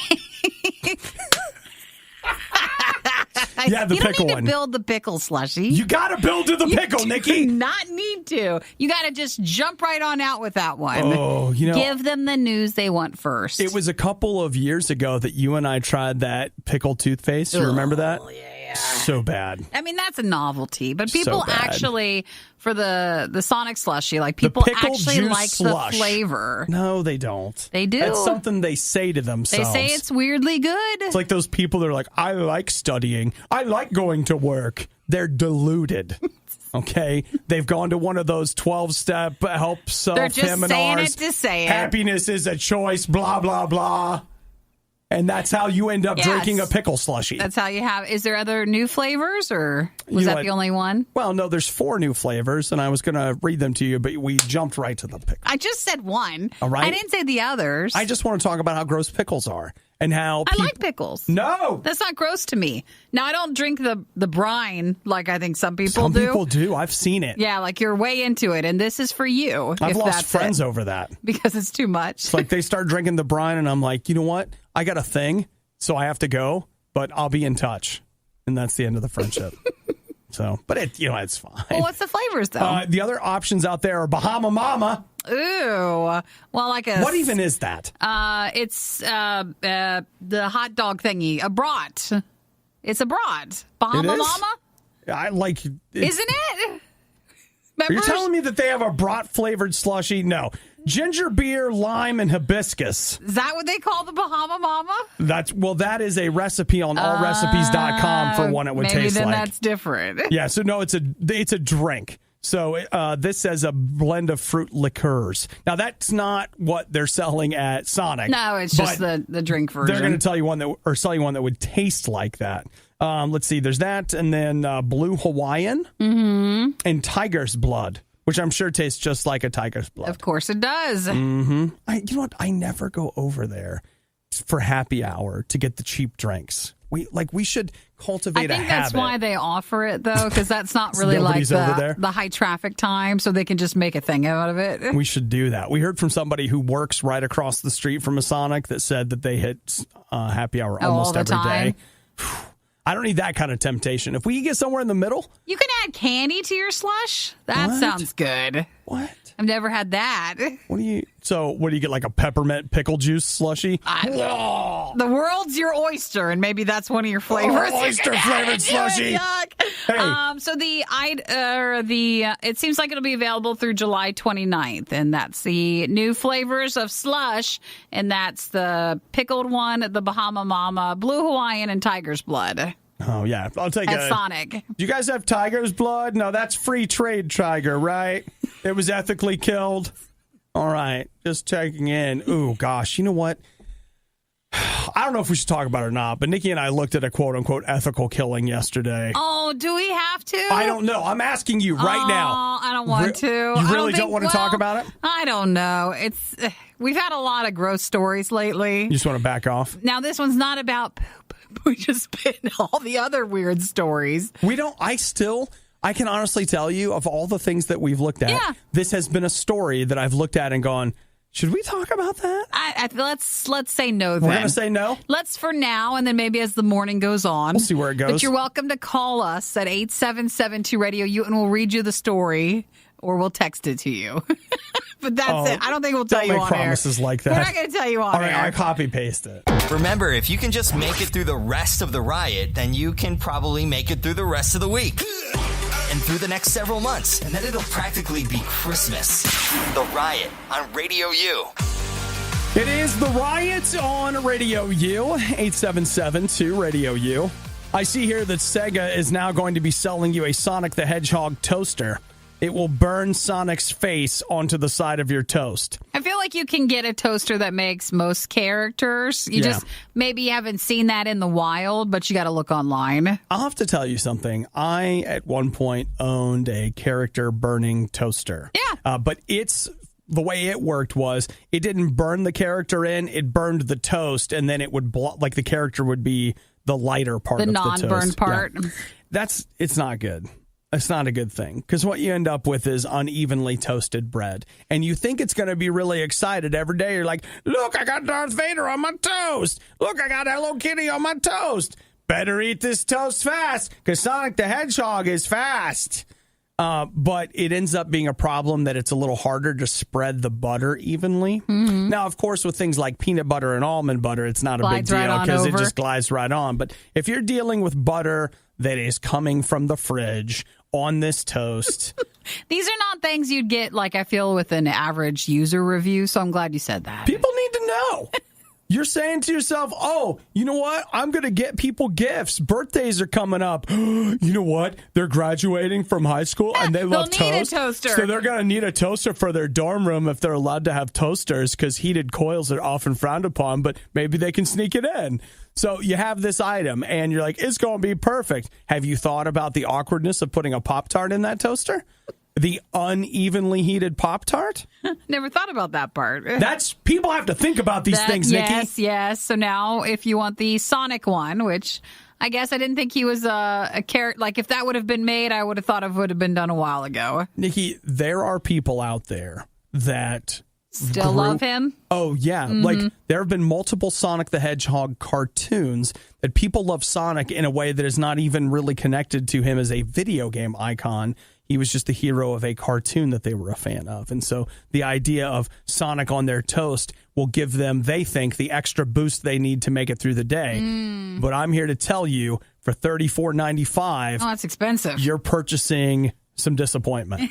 Yeah, the pickle one. You don't need to build the pickle slushie. You got to build to the pickle, Nikki. You do not need to. You got to just jump right on out with that one. Oh, you know. Give them the news they want first. It was a couple of years ago that you and I tried that pickle toothpaste. You remember that? Oh, yeah. So bad. I mean, that's a novelty, but people So bad. actually, for the Sonic slushie, like people pickle actually juice like slush. the flavor. No, they don't. They do. That's something they say to They themselves. say it's weirdly good. It's like those people that are like, I like studying. I like going to work. They're deluded. Okay? They've gone to one of those 12-step help self-seminars. They're just saying it to say it. Happiness is a choice, blah, blah, blah. And that's how you end up drinking a pickle slushie. That's how you have. Is there other new flavors, or was that the only one? Well, no, there's 4 new flavors, and I was going to read them to you, but we jumped right to the pickle. I just said one. All right. I didn't say the others. I just want to talk about how gross pickles are and how I like pickles. No. That's not gross to me. Now, I don't drink the brine like I think some people Some do. people do. I've seen it. Yeah, like you're way into it, and this is for you. I've if lost that's friends it. over that. Because it's too much. It's like they start drinking the brine, and I'm like, you know what? I got a thing, so I have to go, but I'll be in touch. And that's the end of the friendship. But it's fine. Well, what's the flavors, though? The other options out there are Bahama Mama. Ooh. Well, like a... What even is that? It's the hot dog thingy. A brat. It's a brat. Bahama It is? Mama? I like... Isn't it? Are you telling me that they have a brat-flavored slushie? No. Ginger beer, lime, and hibiscus. Is that what they call the Bahama Mama? That is a recipe on allrecipes.com for what it would taste Maybe then like. that's different. Yeah, so no, it's a drink. So this says a blend of fruit liqueurs. Now, that's not what they're selling at Sonic. No, it's just the drink version. They're going to tell you sell you one that would taste like that. Let's see. There's that, and then Blue Hawaiian and Tiger's Blood, which I'm sure tastes just like a tiger's blood. Of course it does. Mm-hmm. You know what? I never go over there for happy hour to get the cheap drinks. We should cultivate a habit. I think that's why they offer it, though, because that's not really like the high traffic time, so they can just make a thing out of it. We should do that. We heard from somebody who works right across the street from a Sonic that said that they hit happy hour almost every day. I don't need that kind of temptation. If we could get somewhere in the middle. You can add candy to your slush. That sounds good. What? I've never had that. What do you get, like a peppermint pickle juice slushie? The world's your oyster, and maybe that's one of your flavors. Oyster flavored slushie. Hey. So it seems like it'll be available through July 29th, and that's the new flavors of slush, and that's the pickled one, the Bahama Mama, Blue Hawaiian, and Tiger's Blood. Oh, yeah. I'll take at Sonic. Do you guys have Tiger's Blood? No, that's free trade tiger, right? It was ethically killed. All right. Just checking in. Ooh, gosh. You know what? I don't know if we should talk about it or not, but Nikki and I looked at a quote-unquote ethical killing yesterday. Oh, do we have to? I don't know. I'm asking you right now. I don't want to. You really don't want to talk about it? I don't know. We've had a lot of gross stories lately. You just want to back off? Now, this one's not about poop. We just been all the other weird stories. I can honestly tell you, of all the things that we've looked at, this has been a story that I've looked at and gone, should we talk about that? Let's say no then. We're going to say no? Let's for now, and then maybe as the morning goes on. We'll see where it goes. But you're welcome to call us at 877-2-RADIO-U, and we'll read you the story, or we'll text it to you. But that's it. I don't think we'll tell you on air. Don't make promises like that. We're not going to tell you on air. All right, I copy-paste it. Remember, if you can just make it through the rest of the riot, then you can probably make it through the rest of the week. And through the next several months. And then it'll practically be Christmas. The Riot on Radio U. It is The Riot on Radio U. 877-2-RADIO-U. I see here that Sega is now going to be selling you a Sonic the Hedgehog toaster. It will burn Sonic's face onto the side of your toast. I feel like you can get a toaster that makes most characters. You just maybe haven't seen that in the wild, but you got to look online. I'll have to tell you something. I, at one point, owned a character burning toaster. Yeah. But the way it worked was it didn't burn the character in, it burned the toast, and then it would, like the character would be the lighter part of the toast. The non-burned part. Yeah. It's not good. It's not a good thing, because what you end up with is unevenly toasted bread. And you think it's going to be really excited every day. You're like, look, I got Darth Vader on my toast. Look, I got Hello Kitty on my toast. Better eat this toast fast, because Sonic the Hedgehog is fast. But it ends up being a problem that it's a little harder to spread the butter evenly. Mm-hmm. Now, of course, with things like peanut butter and almond butter, it's not a big deal because it just glides right on. But if you're dealing with butter that is coming from the fridge on this toast. These are not things you'd get, like, I feel, with an average user review, so I'm glad you said that. People need to know. You're saying to yourself, oh, you know what? I'm going to get people gifts. Birthdays are coming up. You know what? They're graduating from high school and they love toast. Need a toaster. So they're going to need a toaster for their dorm room if they're allowed to have toasters, because heated coils are often frowned upon, but maybe they can sneak it in. So you have this item and you're like, it's going to be perfect. Have you thought about the awkwardness of putting a Pop-Tart in that toaster? The unevenly heated Pop-Tart? Never thought about that part. People have to think about these things, Nikki. Yes. So now if you want the Sonic one, which I guess I didn't think he was a character. Like, if that would have been made, I would have thought it would have been done a while ago. Nikki, there are people out there that still love him. Oh, yeah. Mm-hmm. Like, there have been multiple Sonic the Hedgehog cartoons that people love Sonic in a way that is not even really connected to him as a video game icon. He was just the hero of a cartoon that they were a fan of. And so the idea of Sonic on their toast will give them, they think, the extra boost they need to make it through the day. But I'm here to tell you, for $34.95, oh, that's expensive. You're purchasing some disappointment.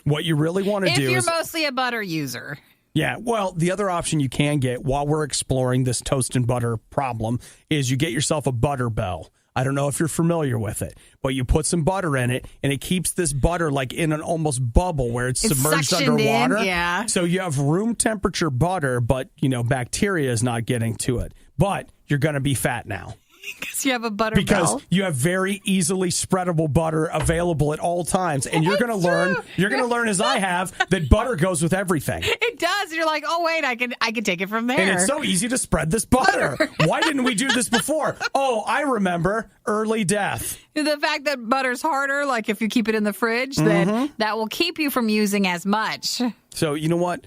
What you really want to do is... If you're mostly a butter user. Yeah, well, the other option you can get while we're exploring this toast and butter problem is you get yourself a butter bell. I don't know if you're familiar with it, but you put some butter in it, and it keeps this butter like in an almost bubble where it's submerged underwater. Yeah. So you have room temperature butter, but, bacteria is not getting to it. But you're going to be fat now. Because you have a butter Because bell. you have very easily spreadable butter available at all times. And you're going to learn, as I have, that butter goes with everything. It does. You're like, oh, wait, I can take it from there. And it's so easy to spread this butter. Why didn't we do this before? Oh, I remember. Early death. The fact that butter's harder, like if you keep it in the fridge, then that will keep you from using as much. So you know what?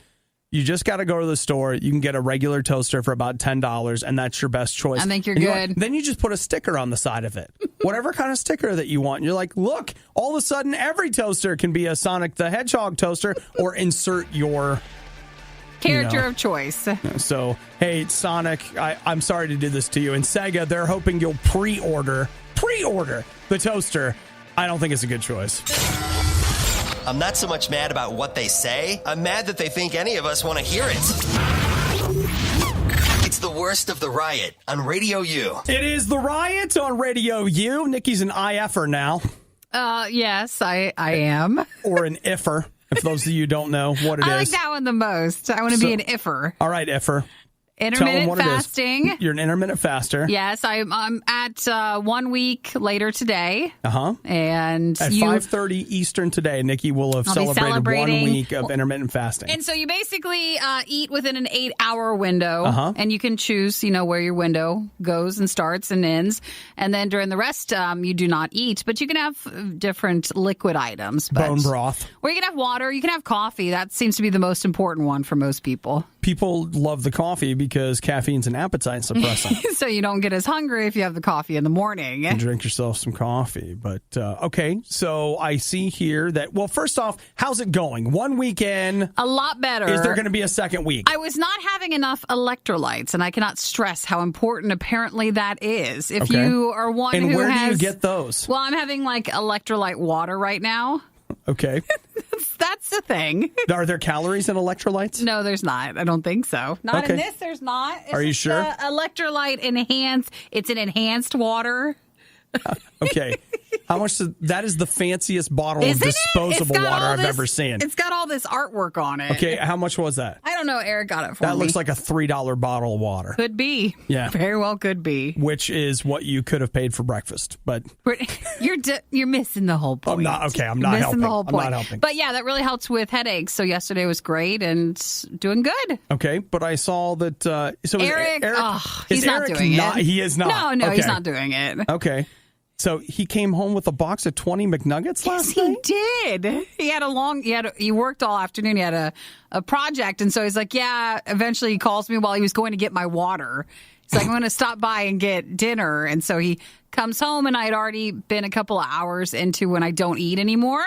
You just got to go to the store. You can get a regular toaster for about $10, and that's your best choice. I think you're and good. Then you just put a sticker on the side of it. Whatever kind of sticker that you want. And you're like, look, all of a sudden, every toaster can be a Sonic the Hedgehog toaster, or insert your character of choice. So, hey, Sonic, I'm sorry to do this to you. And Sega, they're hoping you'll pre-order the toaster. I don't think it's a good choice. I'm not so much mad about what they say. I'm mad that they think any of us want to hear it. It's the worst of the riot on Radio U. It is the riot on Radio U. Nikki's an IFer now. Yes, I am. Or an IFer, if those of you don't know what it is. I like that one the most. I want to be an IFer. All right, IFer. Intermittent fasting. You're an intermittent faster. Yes, I'm at 1 week later today. And at 5:30 Eastern today, Nikki will have celebrated 1 week of intermittent fasting. And so you basically eat within an 8-hour window, and you can choose, where your window goes and starts and ends. And then during the rest, you do not eat, but you can have different liquid items. Bone broth. Or you can have water. You can have coffee. That seems to be the most important one for most people. People love the coffee because caffeine's an appetite suppressant. So you don't get as hungry if you have the coffee in the morning. And drink yourself some coffee. But, okay, so I see here that, well, first off, how's it going? 1 week in. A lot better. Is there going to be a second week? I was not having enough electrolytes, and I cannot stress how important apparently that is. If you are one and who where has... do you get those? Well, I'm having, electrolyte water right now. Okay. That's the thing. Are there calories in electrolytes? No, there's not. I don't think so. Not in this, there's not. It's Are you sure? Electrolyte enhanced. It's an enhanced water. Okay. How much that is the fanciest bottle of disposable water I've ever seen. It's got all this artwork on it. Okay, how much was that? I don't know. Eric got it for me. That looks like a $3 bottle of water. Could be. Yeah. Very well could be. Which is what you could have paid for breakfast. But you're missing the whole point. I'm not helping. I'm not helping. But yeah, that really helps with headaches. So yesterday was great and doing good. Okay, but I saw that so Eric he's not doing it. He is not. No, he's not doing it. Okay. So he came home with a box of 20 McNuggets last Yes, night? he did. He worked all afternoon. He had a project. And so he's like, yeah, eventually he calls me while he was going to get my water. He's like, I'm going to stop by and get dinner. And so he comes home, and I had already been a couple of hours into when I don't eat anymore.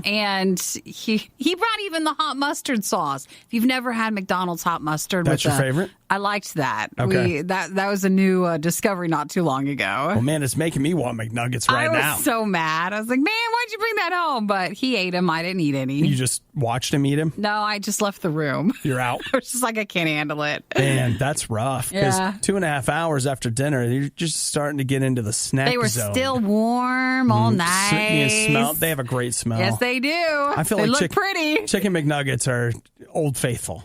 And he brought even the hot mustard sauce. If you've never had McDonald's hot mustard. That's your favorite? I liked that. Okay. That was a new discovery not too long ago. Well, man, it's making me want McNuggets right now. I was so mad. I was like, man, why'd you bring that home? But he ate them. I didn't eat any. You just watched him eat him? No, I just left the room. You're out? I was just like, I can't handle it. Man, that's rough. Because Yeah. 2.5 hours after dinner, you're just starting to get into the snack They were zone. still warm all night. They have a great smell. Yes, they do. I feel they like look pretty. Chicken McNuggets are Old Faithful.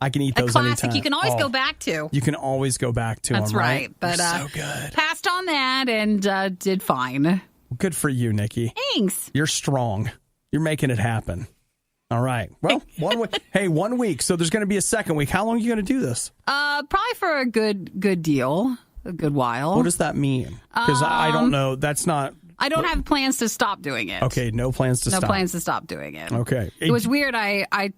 I can eat A those classic anytime. you can always go back to. You can always go back to That's them, right. But They're so good. passed on that and did fine. Good for you, Nikki. Thanks. You're strong. You're making it happen. All right. Well, 1 week. Hey, 1 week. So there's going to be a second week. How long are you going to do this? Probably for a good deal, a good while. What does that mean? Because I don't know. That's not. I don't have plans to stop doing it. Okay, no plans to stop. No plans to stop doing it. Okay. It was weird. I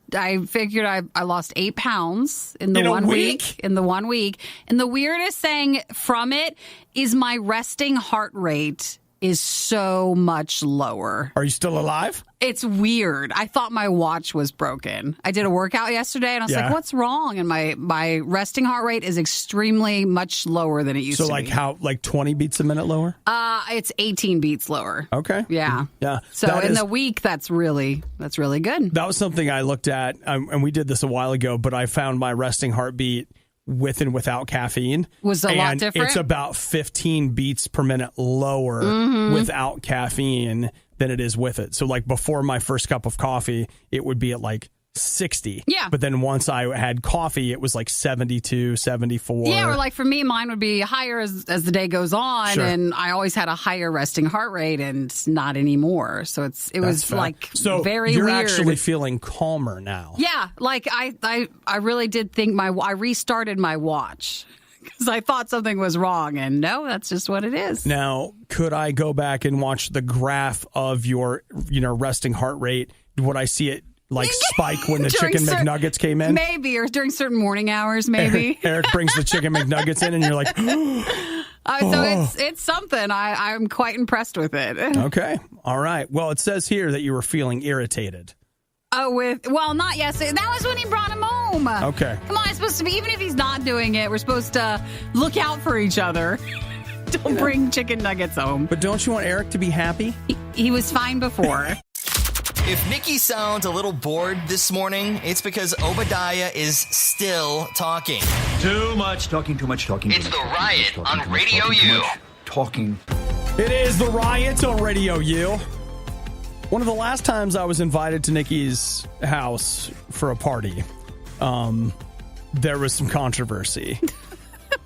figured I lost 8 pounds in the In a 1 week? week. In the 1 week. And the weirdest thing from it is my resting heart rate is so much lower. Are you still alive? It's weird. I thought my watch was broken. I did a workout yesterday, and I was like, what's wrong? And my resting heart rate is extremely much lower than it used to be. So like how, like 20 beats a minute lower? It's 18 beats lower. Okay. Yeah. Yeah. So in the week, that's really good. That was something I looked at, and we did this a while ago, but I found my resting heartbeat with and without caffeine was a lot different. It's about 15 beats per minute lower without caffeine than it is with it. So like before my first cup of coffee, it would be at like 60. Yeah. But then once I had coffee, it was like 72, 74. Yeah, or like for me, mine would be higher as the day goes on. Sure. And I always had a higher resting heart rate and not anymore. So it was like very you're weird. actually feeling calmer now. Yeah, like I really did think I restarted my watch because I thought something was wrong. And no, that's just what it is. Now, could I go back and watch the graph of your, resting heart rate? Would I see it like spike when the chicken McNuggets came in? Maybe, or during certain morning hours, maybe. Eric brings the chicken McNuggets in and you're like, so it's something. I'm quite impressed with it. Okay. All right. Well, it says here that you were feeling irritated. Oh, not yesterday. That was when he brought him home. Okay. Come on, it's supposed to be, even if he's not doing it, we're supposed to look out for each other. Don't bring chicken nuggets home. But don't you want Eric to be happy? He was fine before. If Nikki sounds a little bored this morning, it's because Obadiah is still talking. Too much talking. It's the Riot on Radio U. Talking. It is the Riot on Radio U. One of the last times I was invited to Nikki's house for a party, there was some controversy.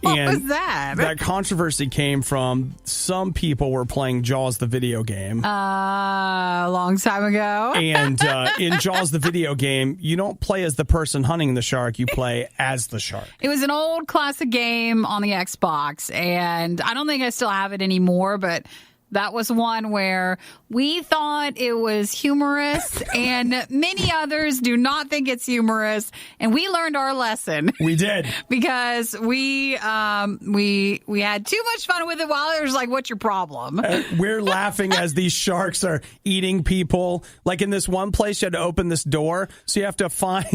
What was that? That controversy came from some people were playing Jaws the video game. A long time ago. And in Jaws the video game, you don't play as the person hunting the shark, you play as the shark. It was an old classic game on the Xbox, and I don't think I still have it anymore, but that was one where we thought it was humorous, and many others do not think it's humorous. And we learned our lesson. We did. Because we had too much fun with it while it was like, what's your problem? We're laughing as these sharks are eating people. Like in this one place, you had to open this door, so you have to find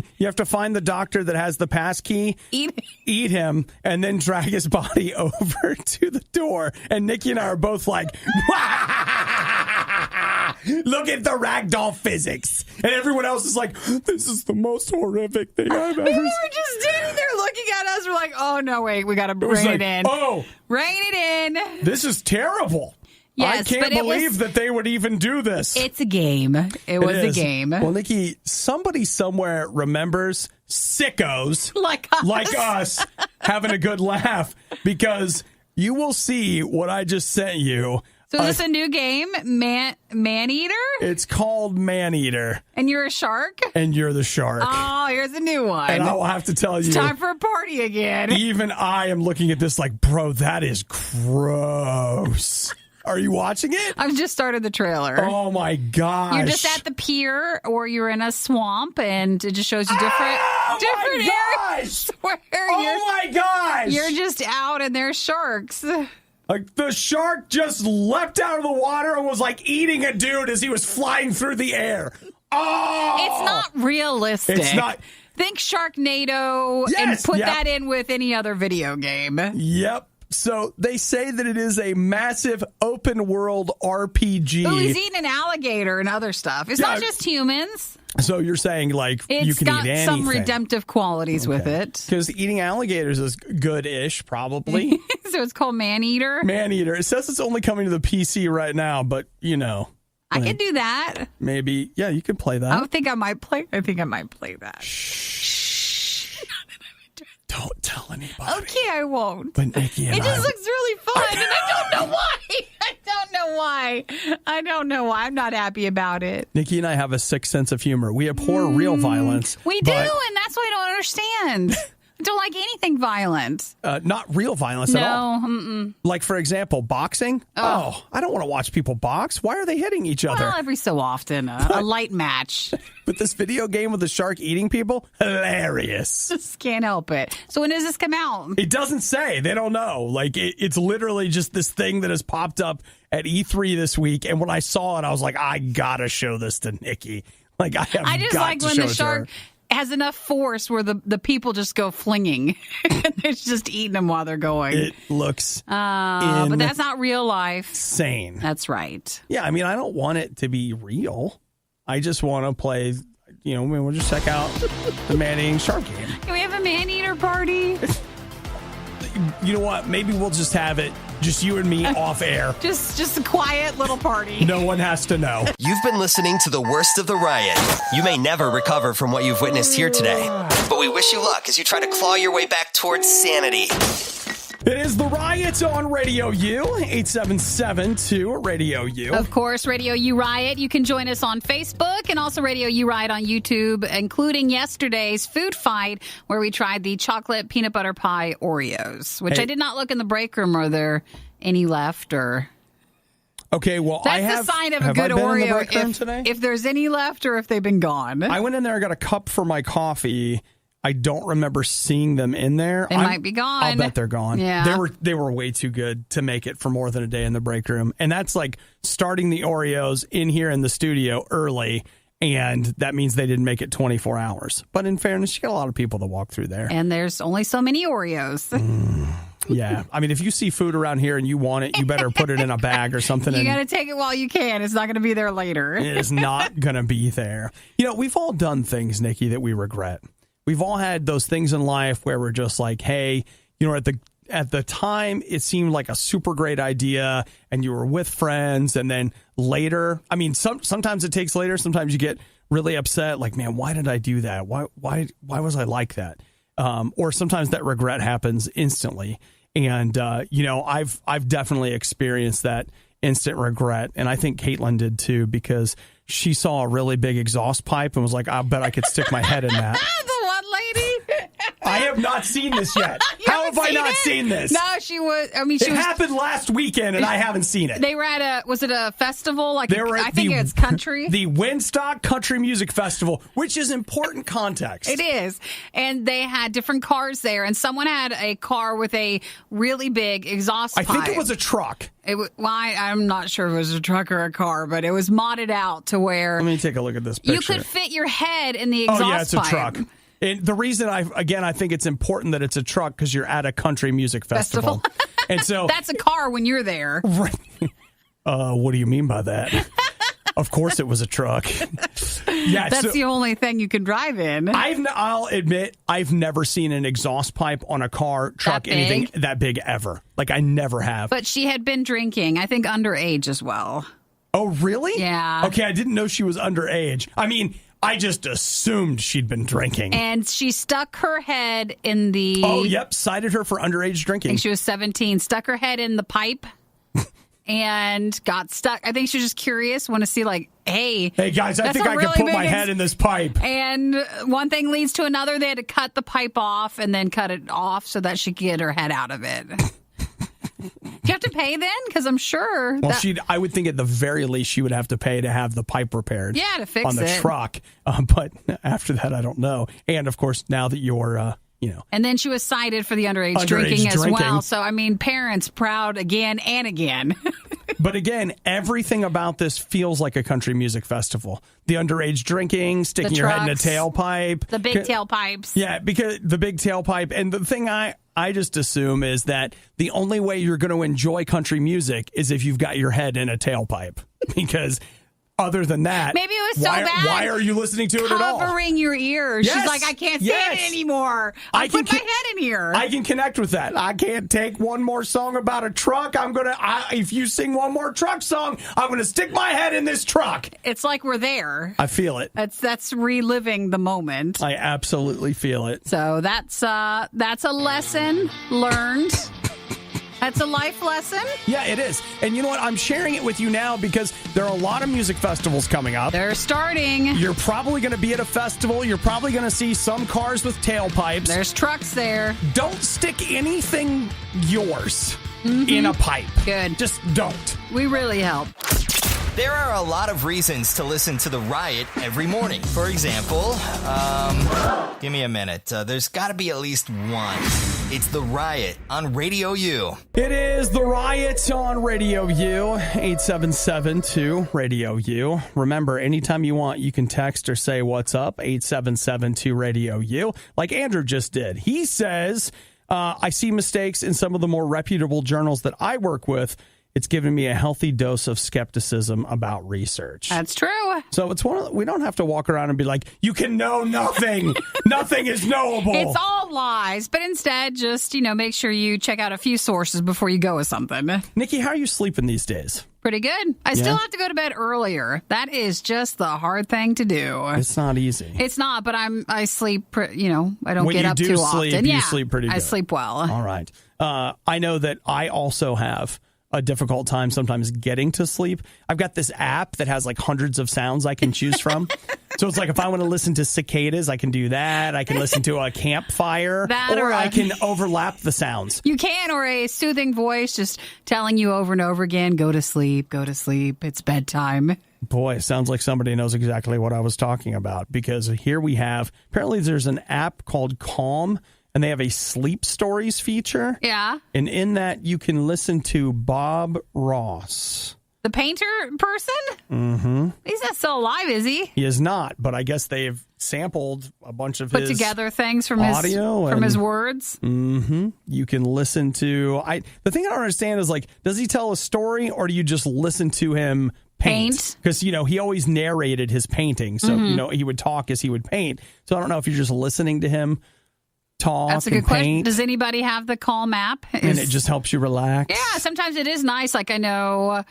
the doctor that has the pass key, eat him, and then drag his body over to the door. And Nikki and I are both like, look at the ragdoll physics. And everyone else is like, this is the most horrific thing I've ever seen. We were just standing there looking at us. We're like, oh, no, wait, we got to rein it in. Oh, rein it in. This is terrible. Yes, I can't believe that they would even do this. It's a game. It was a game. Well, Nikki, somebody somewhere remembers sickos like us having a good laugh, because you will see what I just sent you. So is this a new game? Man-Eater? It's called Man-Eater. And you're a shark? And you're the shark. Oh, here's a new one. And I will have to tell you. It's time for a party again. Even I am looking at this like, bro, that is gross. Are you watching it? I've just started the trailer. Oh, my gosh. You're just at the pier, or you're in a swamp, and it just shows you different areas. My gosh. You're just out, and there's sharks. Like the shark just leapt out of the water and was like eating a dude as he was flying through the air. Oh! It's not realistic. It's not. Think Sharknado and put that in with any other video game. Yep. So they say that it is a massive open world RPG. Oh, he's eating an alligator and other stuff. It's not just humans. So you're saying like you can eat anything. It's got some redemptive qualities with it. Because eating alligators is good-ish, probably. So it's called Man-Eater? Man-Eater. It says it's only coming to the PC right now, but I could do that. Maybe. Yeah, you could play that. I think I might play that. Shh. Don't tell anybody. Okay, I won't. But Nikki and it just looks really fun, and I don't know why. I'm not happy about it. Nikki and I have a sick sense of humor. We abhor real violence. We do, and that's why I don't understand. I don't like anything violent. Not real violence at all. No. Like, for example, boxing. Oh, I don't want to watch people box. Why are they hitting each other? Well, every so often, a light match. But this video game with the shark eating people, hilarious. Just can't help it. So when does this come out? It doesn't say. They don't know. Like, it's literally just this thing that has popped up at E3 this week. And when I saw it, I was like, I gotta show this to Nikki. Like, I just like when the shark has enough force where the people just go flinging. It's just eating them while they're going. It looks but that's not real life. Insane. That's right. Yeah, I mean, I don't want it to be real. I just want to play, we'll just check out the man-eating shark game. Can we have a man-eater party? you know what? Maybe we'll just have it, just you and me off air. Just a quiet little party. No one has to know. You've been listening to the worst of the riot. You may never recover from what you've witnessed here today, but we wish you luck as you try to claw your way back towards sanity. It is the Riot on Radio U, 877-2-RADIO U. Of course, Radio U Riot. You can join us on Facebook and also Radio U Riot on YouTube, including yesterday's food fight where we tried the chocolate peanut butter pie Oreos, which I did not look in the break room. Are there any left or... Okay, well, that's the sign of a good Oreo if there's any left or if they've been gone. I went in there, I got a cup for my coffee. I don't remember seeing them in there. They might be gone. I'll bet they're gone. Yeah. They were way too good to make it for more than a day in the break room. And that's like starting the Oreos in here in the studio early, and that means they didn't make it 24 hours. But in fairness, you got a lot of people that walk through there. And there's only so many Oreos. Yeah. I mean, if you see food around here and you want it, you better put it in a bag or something. You got to take it while you can. It's not going to be there later. It is not going to be there. You know, we've all done things, Nikki, that we regret. We've all had those things in life where we're just like, hey, you know, at the time, it seemed like a super great idea and you were with friends. And then later, I mean, sometimes it takes later. Sometimes you get really upset. Like, man, why did I do that? Why was I like that? Or sometimes that regret happens instantly. And, you know, I've definitely experienced that instant regret. And I think Caitlin did too, because she saw a really big exhaust pipe and was like, I bet I could stick my head in that. The one lady? I have not seen this yet. How have I not seen this? No, she was. I mean, it happened last weekend, and I haven't seen it. They were at was it a festival? Like, they were at I think it's country. The Woodstock Country Music Festival, which is important context. It is. And they had different cars there, and someone had a car with a really big exhaust pipe. I think it was a truck. I'm not sure if it was a truck or a car, but it was modded out to where... Let me take a look at this picture. You could fit your head in the exhaust pipe. Oh, yeah, it's a truck. And the reason I think it's important that it's a truck because you're at a country music festival. And so that's a car when you're there. Right. What do you mean by that? Of course it was a truck. Yeah, that's the only thing you can drive in. I'll admit, I've never seen an exhaust pipe on a car, truck, anything that big ever. Like, I never have. But she had been drinking, I think underage as well. Oh, really? Yeah. Okay, I didn't know she was underage. I mean, I just assumed she'd been drinking. And she stuck her head in the... Oh, yep, cited her for underage drinking. I think she was 17. Stuck her head in the pipe and got stuck. I think she was just curious, want to see like, hey guys, I think I can put my head in this pipe. And one thing leads to another. They had to cut the pipe off and then cut it off so that she could get her head out of it. Do you have to pay then? Because I'm sure. Well, I would think at the very least she would have to pay to have the pipe repaired. Yeah, to fix on the truck. But after that, I don't know. And of course, now that you're, And then she was cited for the underage drinking as well. So, I mean, parents proud again and again. But again, everything about this feels like a country music festival. The underage drinking, sticking your head in a tailpipe. The big tailpipes. Yeah, because the big tailpipe. And the thing I just assume is that the only way you're going to enjoy country music is if you've got your head in a tailpipe. Because other than that, maybe it was so bad. Why are you listening to it at all? Covering your ears. Yes, she's like, I can't stand it anymore. I put my head in here. I can connect with that. I can't take one more song about a truck. If you sing one more truck song, I'm gonna stick my head in this truck. It's like we're there. I feel it. That's reliving the moment. I absolutely feel it. So that's a lesson learned. That's a life lesson. Yeah, it is. And you know what? I'm sharing it with you now because there are a lot of music festivals coming up. They're starting. You're probably going to be at a festival. You're probably going to see some cars with tailpipes. There's trucks there. Don't stick anything yours in a pipe. Good. Just don't. We really help. There are a lot of reasons to listen to The Riot every morning. For example, give me a minute. There's got to be at least one. It's The Riot on Radio U. It is The Riot on Radio U, 877-2-RADIO-U. Remember, anytime you want, you can text or say what's up, 877-2-RADIO-U, like Andrew just did. He says, I see mistakes in some of the more reputable journals that I work with. It's given me a healthy dose of skepticism about research. That's true. So it's we don't have to walk around and be like, you can know nothing. Nothing is knowable. It's all lies, but instead just, make sure you check out a few sources before you go with something. Nikki, how are you sleeping these days? Pretty good. I still have to go to bed earlier. That is just the hard thing to do. It's not easy. It's not, but I sleep, I don't when get up too often. You sleep pretty good. I sleep well. All right. I know that I also have a difficult time sometimes getting to sleep. I've got this app that has like hundreds of sounds I can choose from. So it's like if I want to listen to cicadas, I can do that. I can listen to a campfire, or I can overlap the sounds. You can, or a soothing voice just telling you over and over again, go to sleep, it's bedtime. Boy, it sounds like somebody knows exactly what I was talking about, because here we have, apparently there's an app called Calm, and they have a sleep stories feature. Yeah. And in that, you can listen to Bob Ross. The painter person? Mm-hmm. He's not still alive, is he? He is not, but I guess they've sampled a bunch of his together things from audio from his words. Mm-hmm. You can listen to... the thing I don't understand is, like, does he tell a story, or do you just listen to him paint? Because, he always narrated his painting. So, he would talk as he would paint. So I don't know if you're just listening to him talk. That's a good question. Does anybody have the Calm app? And it just helps you relax. Yeah, sometimes it is nice. Like I know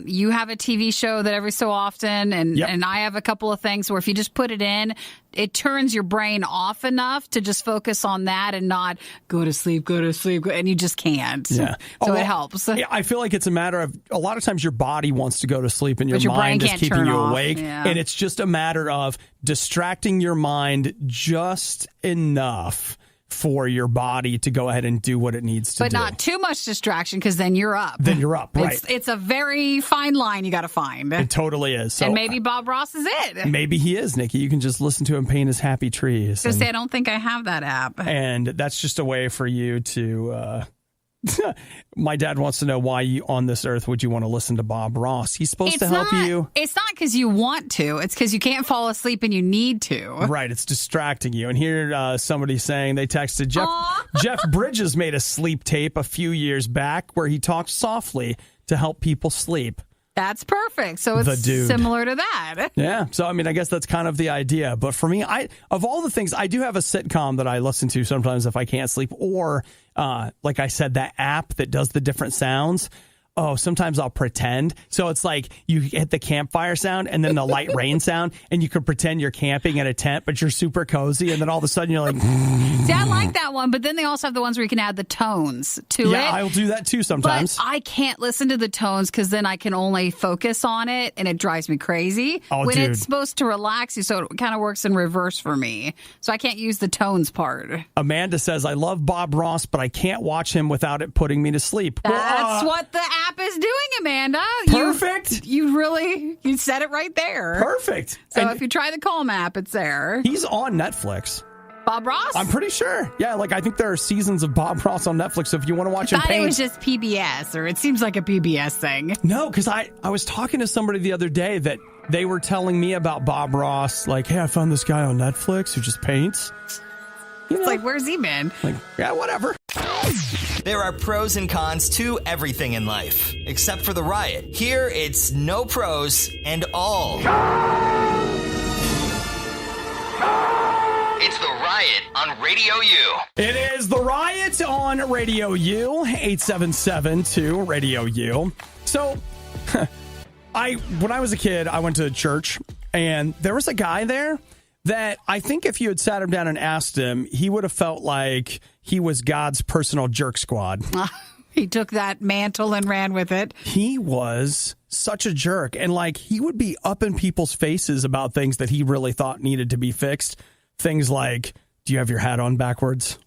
you have a TV show that every so often, and I have a couple of things where if you just put it in, it turns your brain off enough to just focus on that and not go to sleep, and you just can't. Yeah. So it helps. I feel like it's a matter of, a lot of times your body wants to go to sleep and your mind is keeping you awake. Yeah. And it's just a matter of distracting your mind just enough for your body to go ahead and do what it needs to do. But not too much distraction, because then you're up. Right. It's a very fine line you got to find. It totally is. So, and maybe Bob Ross is it. Maybe he is, Nikki. You can just listen to him paint his happy trees. I don't think I have that app. And that's just a way for you to... My dad wants to know why on this earth would you want to listen to Bob Ross? He's supposed to help you. It's not because you want to. It's because you can't fall asleep and you need to. Right. It's distracting you. And here somebody's saying they texted Jeff Bridges made a sleep tape a few years back where he talked softly to help people sleep. That's perfect. So it's similar to that. Yeah. So, I guess that's kind of the idea. But for me, of all the things, I do have a sitcom that I listen to sometimes if I can't sleep, or like I said, that app that does the different sounds. Oh, sometimes I'll pretend. So it's like you hit the campfire sound and then the light rain sound, and you can pretend you're camping in a tent, but you're super cozy. And then all of a sudden you're like... See, I like that one, but then they also have the ones where you can add the tones to it. Yeah, I'll do that too sometimes. But I can't listen to the tones because then I can only focus on it, and it drives me crazy. When it's supposed to relax you, so it kind of works in reverse for me. So I can't use the tones part. Amanda says, I love Bob Ross, but I can't watch him without it putting me to sleep. That's what the app is doing, Amanda. Perfect. You said it right there. Perfect. So if you try the Calm app, it's there. He's on Netflix. Bob Ross? I'm pretty sure. Yeah, I think there are seasons of Bob Ross on Netflix, so if you want to watch him paint. I thought it was just PBS, or it seems like a PBS thing. No, because I was talking to somebody the other day that they were telling me about Bob Ross, like, hey, I found this guy on Netflix who just paints. It's like, where's he been? Like, yeah, whatever. There are pros and cons to everything in life, except for the Riot. Here, it's no pros and all. It's the Riot on Radio U. It is the Riot on Radio U, 877-2-RADIO-U. So, when I was a kid, I went to church, and there was a guy there that I think if you had sat him down and asked him, he would have felt like he was God's personal jerk squad. He took that mantle and ran with it. He was such a jerk. And he would be up in people's faces about things that he really thought needed to be fixed. Things like, do you have your hat on backwards?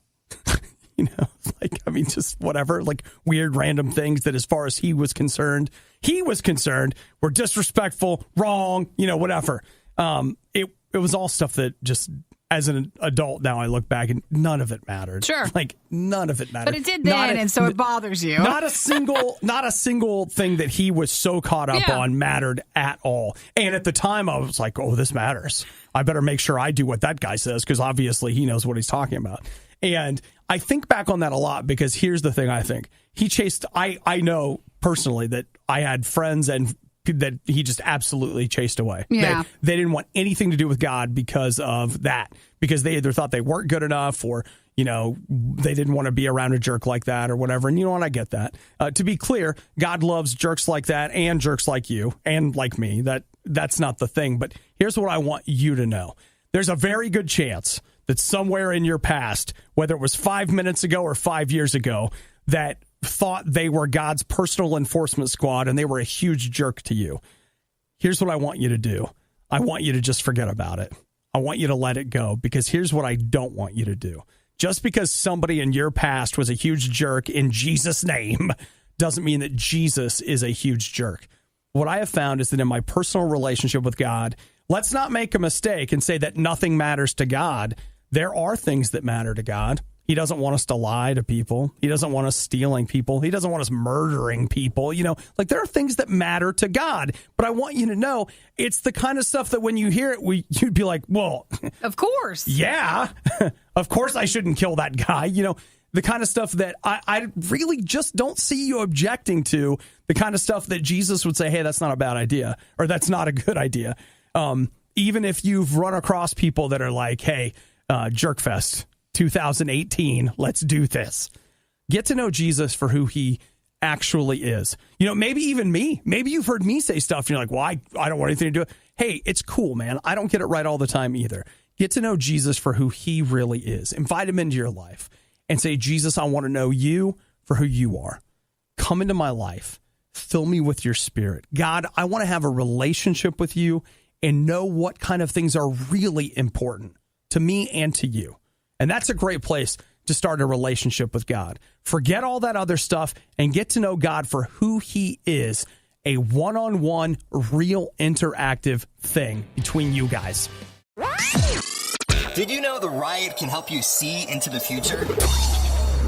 Just whatever, weird random things that as far as he was concerned were disrespectful, wrong, whatever. It was all stuff that just, as an adult now, I look back and none of it mattered. Sure. None of it mattered. But it did then, and so it bothers you. Not a single thing that he was so caught up on mattered at all. And at the time, I was like, oh, this matters. I better make sure I do what that guy says, because obviously he knows what he's talking about. And I think back on that a lot, because here's the thing I think. I know personally that I had friends and that he just absolutely chased away. Yeah. They didn't want anything to do with God because of that, because they either thought they weren't good enough or, they didn't want to be around a jerk like that or whatever. And you know what? I get that. To be clear, God loves jerks like that and jerks like you and like me. That's not the thing. But here's what I want you to know. There's a very good chance that somewhere in your past, whether it was 5 minutes ago or 5 years ago, that thought they were God's personal enforcement squad and they were a huge jerk to you. Here's what I want you to do. I want you to just forget about it. I want you to let it go, because here's what I don't want you to do. Just because somebody in your past was a huge jerk in Jesus' name doesn't mean that Jesus is a huge jerk. What I have found is that in my personal relationship with God, let's not make a mistake and say that nothing matters to God. There are things that matter to God. He doesn't want us to lie to people. He doesn't want us stealing people. He doesn't want us murdering people. There are things that matter to God. But I want you to know it's the kind of stuff that when you hear it, you'd be like, well, of course. Yeah, of course I shouldn't kill that guy. The kind of stuff that I really just don't see you objecting to, the kind of stuff that Jesus would say, hey, that's not a bad idea, or that's not a good idea. Even if you've run across people that are like, hey, Jerkfest 2018, let's do this. Get to know Jesus for who he actually is. Maybe even me. Maybe you've heard me say stuff and you're like, well, I don't want anything to do with it. Hey, it's cool, man. I don't get it right all the time either. Get to know Jesus for who he really is. Invite him into your life and say, Jesus, I want to know you for who you are. Come into my life. Fill me with your spirit. God, I want to have a relationship with you and know what kind of things are really important to me and to you. And that's a great place to start a relationship with God. Forget all that other stuff and get to know God for who he is, a one-on-one, real interactive thing between you guys. Did you know the Riot can help you see into the future?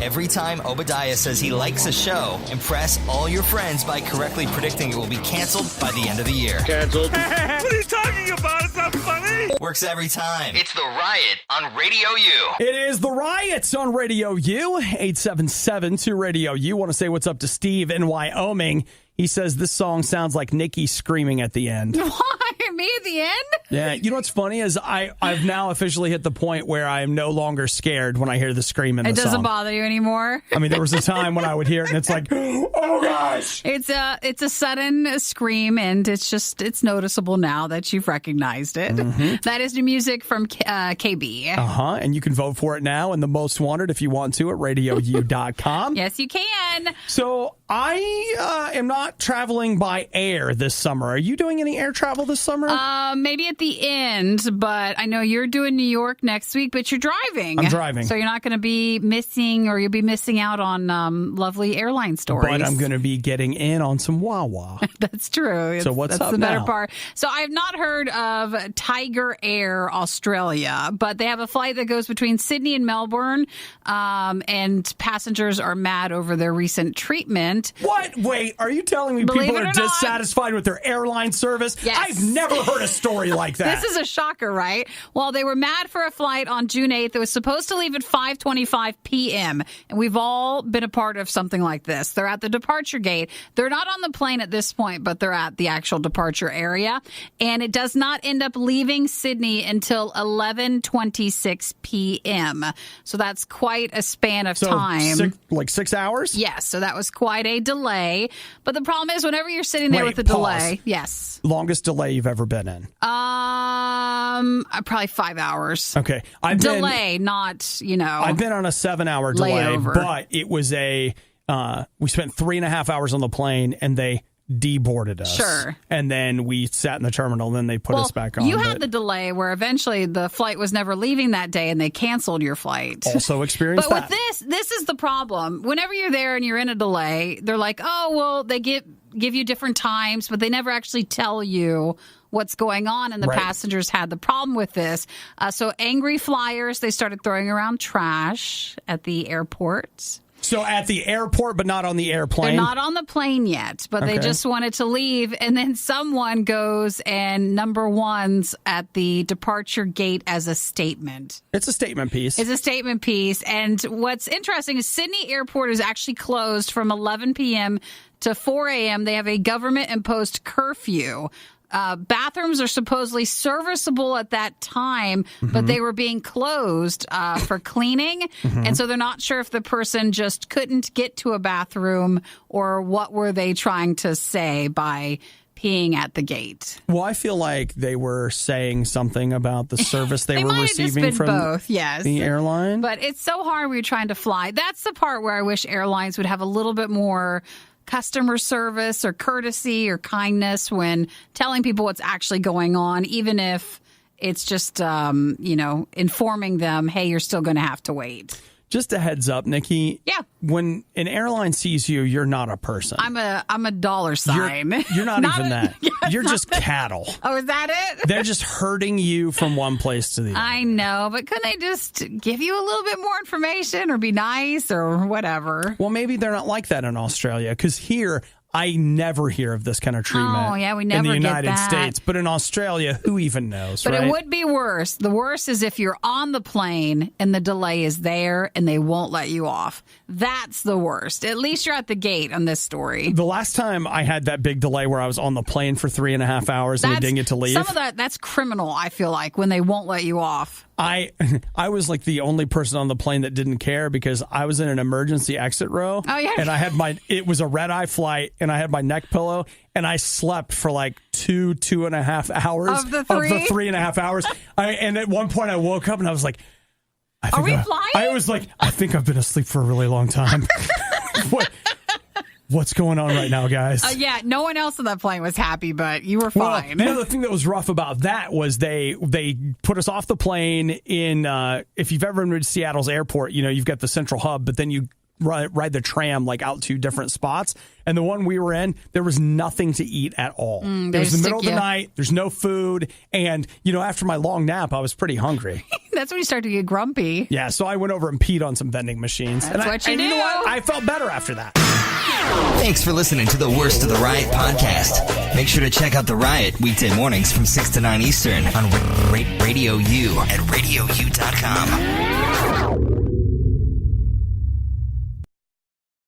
Every time Obadiah says he likes a show, impress all your friends by correctly predicting it will be canceled by the end of the year. Canceled. What are you talking about? It's not funny. Works every time. It's the Riot on RadioU. It is the Riots on RadioU. 877-2-RadioU. Want to say what's up to Steve in Wyoming. He says this song sounds like Nikki screaming at the end. Why? Me at the end? Yeah. You know what's funny is I've now officially hit the point where I am no longer scared when I hear the scream in the song. It doesn't bother you anymore? I mean, there was a time when I would hear it and it's like, oh gosh. It's a sudden scream, and it's noticeable now that you've recognized it. Mm-hmm. That is new music from KB. And you can vote for it now in the Most Wanted if you want to at RadioU.com. Yes, you can. So I am not traveling by air this summer. Are you doing any air travel this summer? Maybe at the end, but I know you're doing New York next week, but you're driving. I'm driving. So you're not going to be missing, or you'll be missing out on lovely airline stories. But I'm going to be getting in on some Wawa. That's true. So what's That's up the better now? part. So I've not heard of Tiger Air Australia, but they have a flight that goes between Sydney and Melbourne, and passengers are mad over their recent treatment. What? Wait, are you telling me Believe people it are or not. dissatisfied with their airline service? Yes. I've never heard a story like that. This is a shocker, right? Well, they were mad for a flight on June 8th that was supposed to leave at 5:25 p.m. And we've all been a part of something like this. They're at the departure gate. They're not on the plane at this point, but they're at the actual departure area. And it does not end up leaving Sydney until 11:26 p.m. So that's quite a span of time. 6 hours? Yes, so that was quite a delay. But the problem is whenever you're sitting there with a delay. Yes. Longest delay you've ever been in? Probably 5 hours. Okay. Not, I've been on a 7-hour delay, layover. But it was we spent 3.5 hours on the plane and they deboarded us. Sure. And then we sat in the terminal and then they put us back on. You had the delay where eventually the flight was never leaving that day and they canceled your flight. Also experienced that. But with this is the problem. Whenever you're there and you're in a delay, they're like, oh, well, they give you different times, but they never actually tell you what's going on, and the passengers had the problem with this. So angry flyers, they started throwing around trash at the airports. So at the airport, but not on the airplane? They're not on the plane yet, but they just wanted to leave. And then someone goes and number one's at the departure gate as a statement. It's a statement piece. It's a statement piece. And what's interesting is Sydney Airport is actually closed from 11 p.m. to 4 a.m., they have a government-imposed curfew. Bathrooms are supposedly serviceable at that time, but they were being closed for cleaning. And so they're not sure if the person just couldn't get to a bathroom or what were they trying to say by peeing at the gate. Well, I feel like they were saying something about the service they were might have just receiving been from both, yes. the airline. But it's so hard when you're trying to fly. That's the part where I wish airlines would have a little bit more customer service or courtesy or kindness when telling people what's actually going on, even if it's just, informing them, hey, you're still going to have to wait. Just a heads up, Nikki. Yeah. When an airline sees you, you're not a person. I'm a dollar sign. You're not even that. Yeah, you're just cattle. Oh, is that it? They're just herding you from one place to the other. I know, but couldn't they just give you a little bit more information or be nice or whatever? Well, maybe they're not like that in Australia, because here I never hear of this kind of treatment. Oh, yeah, we never in the get United that. States. But in Australia, who even knows, But right? it would be worse. The worst is if you're on the plane and the delay is there and they won't let you off. That's the worst. At least you're at the gate on this story. The last time I had that big delay where I was on the plane for 3.5 hours and we didn't get to leave. Some of that's criminal, I feel like, when they won't let you off. I was like the only person on the plane that didn't care because I was in an emergency exit row. Oh, yeah. And it was a red-eye flight, and I had my neck pillow, and I slept for like 2.5 hours. Of the 3? Of the 3.5 hours. And at one point I woke up and I was like, Are we flying? I was like, I think I've been asleep for a really long time. What's going on right now, guys? Yeah, no one else on that plane was happy, but you were fine. Well, the other thing that was rough about that was they put us off the plane in, if you've ever been to Seattle's airport, you've got the central hub, but then you ride the tram like out to different spots. And the one we were in, there was nothing to eat at all. It was the middle of the night. There's no food. And, after my long nap, I was pretty hungry. That's when you start to get grumpy. Yeah, so I went over and peed on some vending machines. That's what you do. You know what? I felt better after that. Thanks for listening to the Worst of the Riot podcast. Make sure to check out the Riot weekday mornings from 6 to 9 Eastern on Radio U at RadioU.com.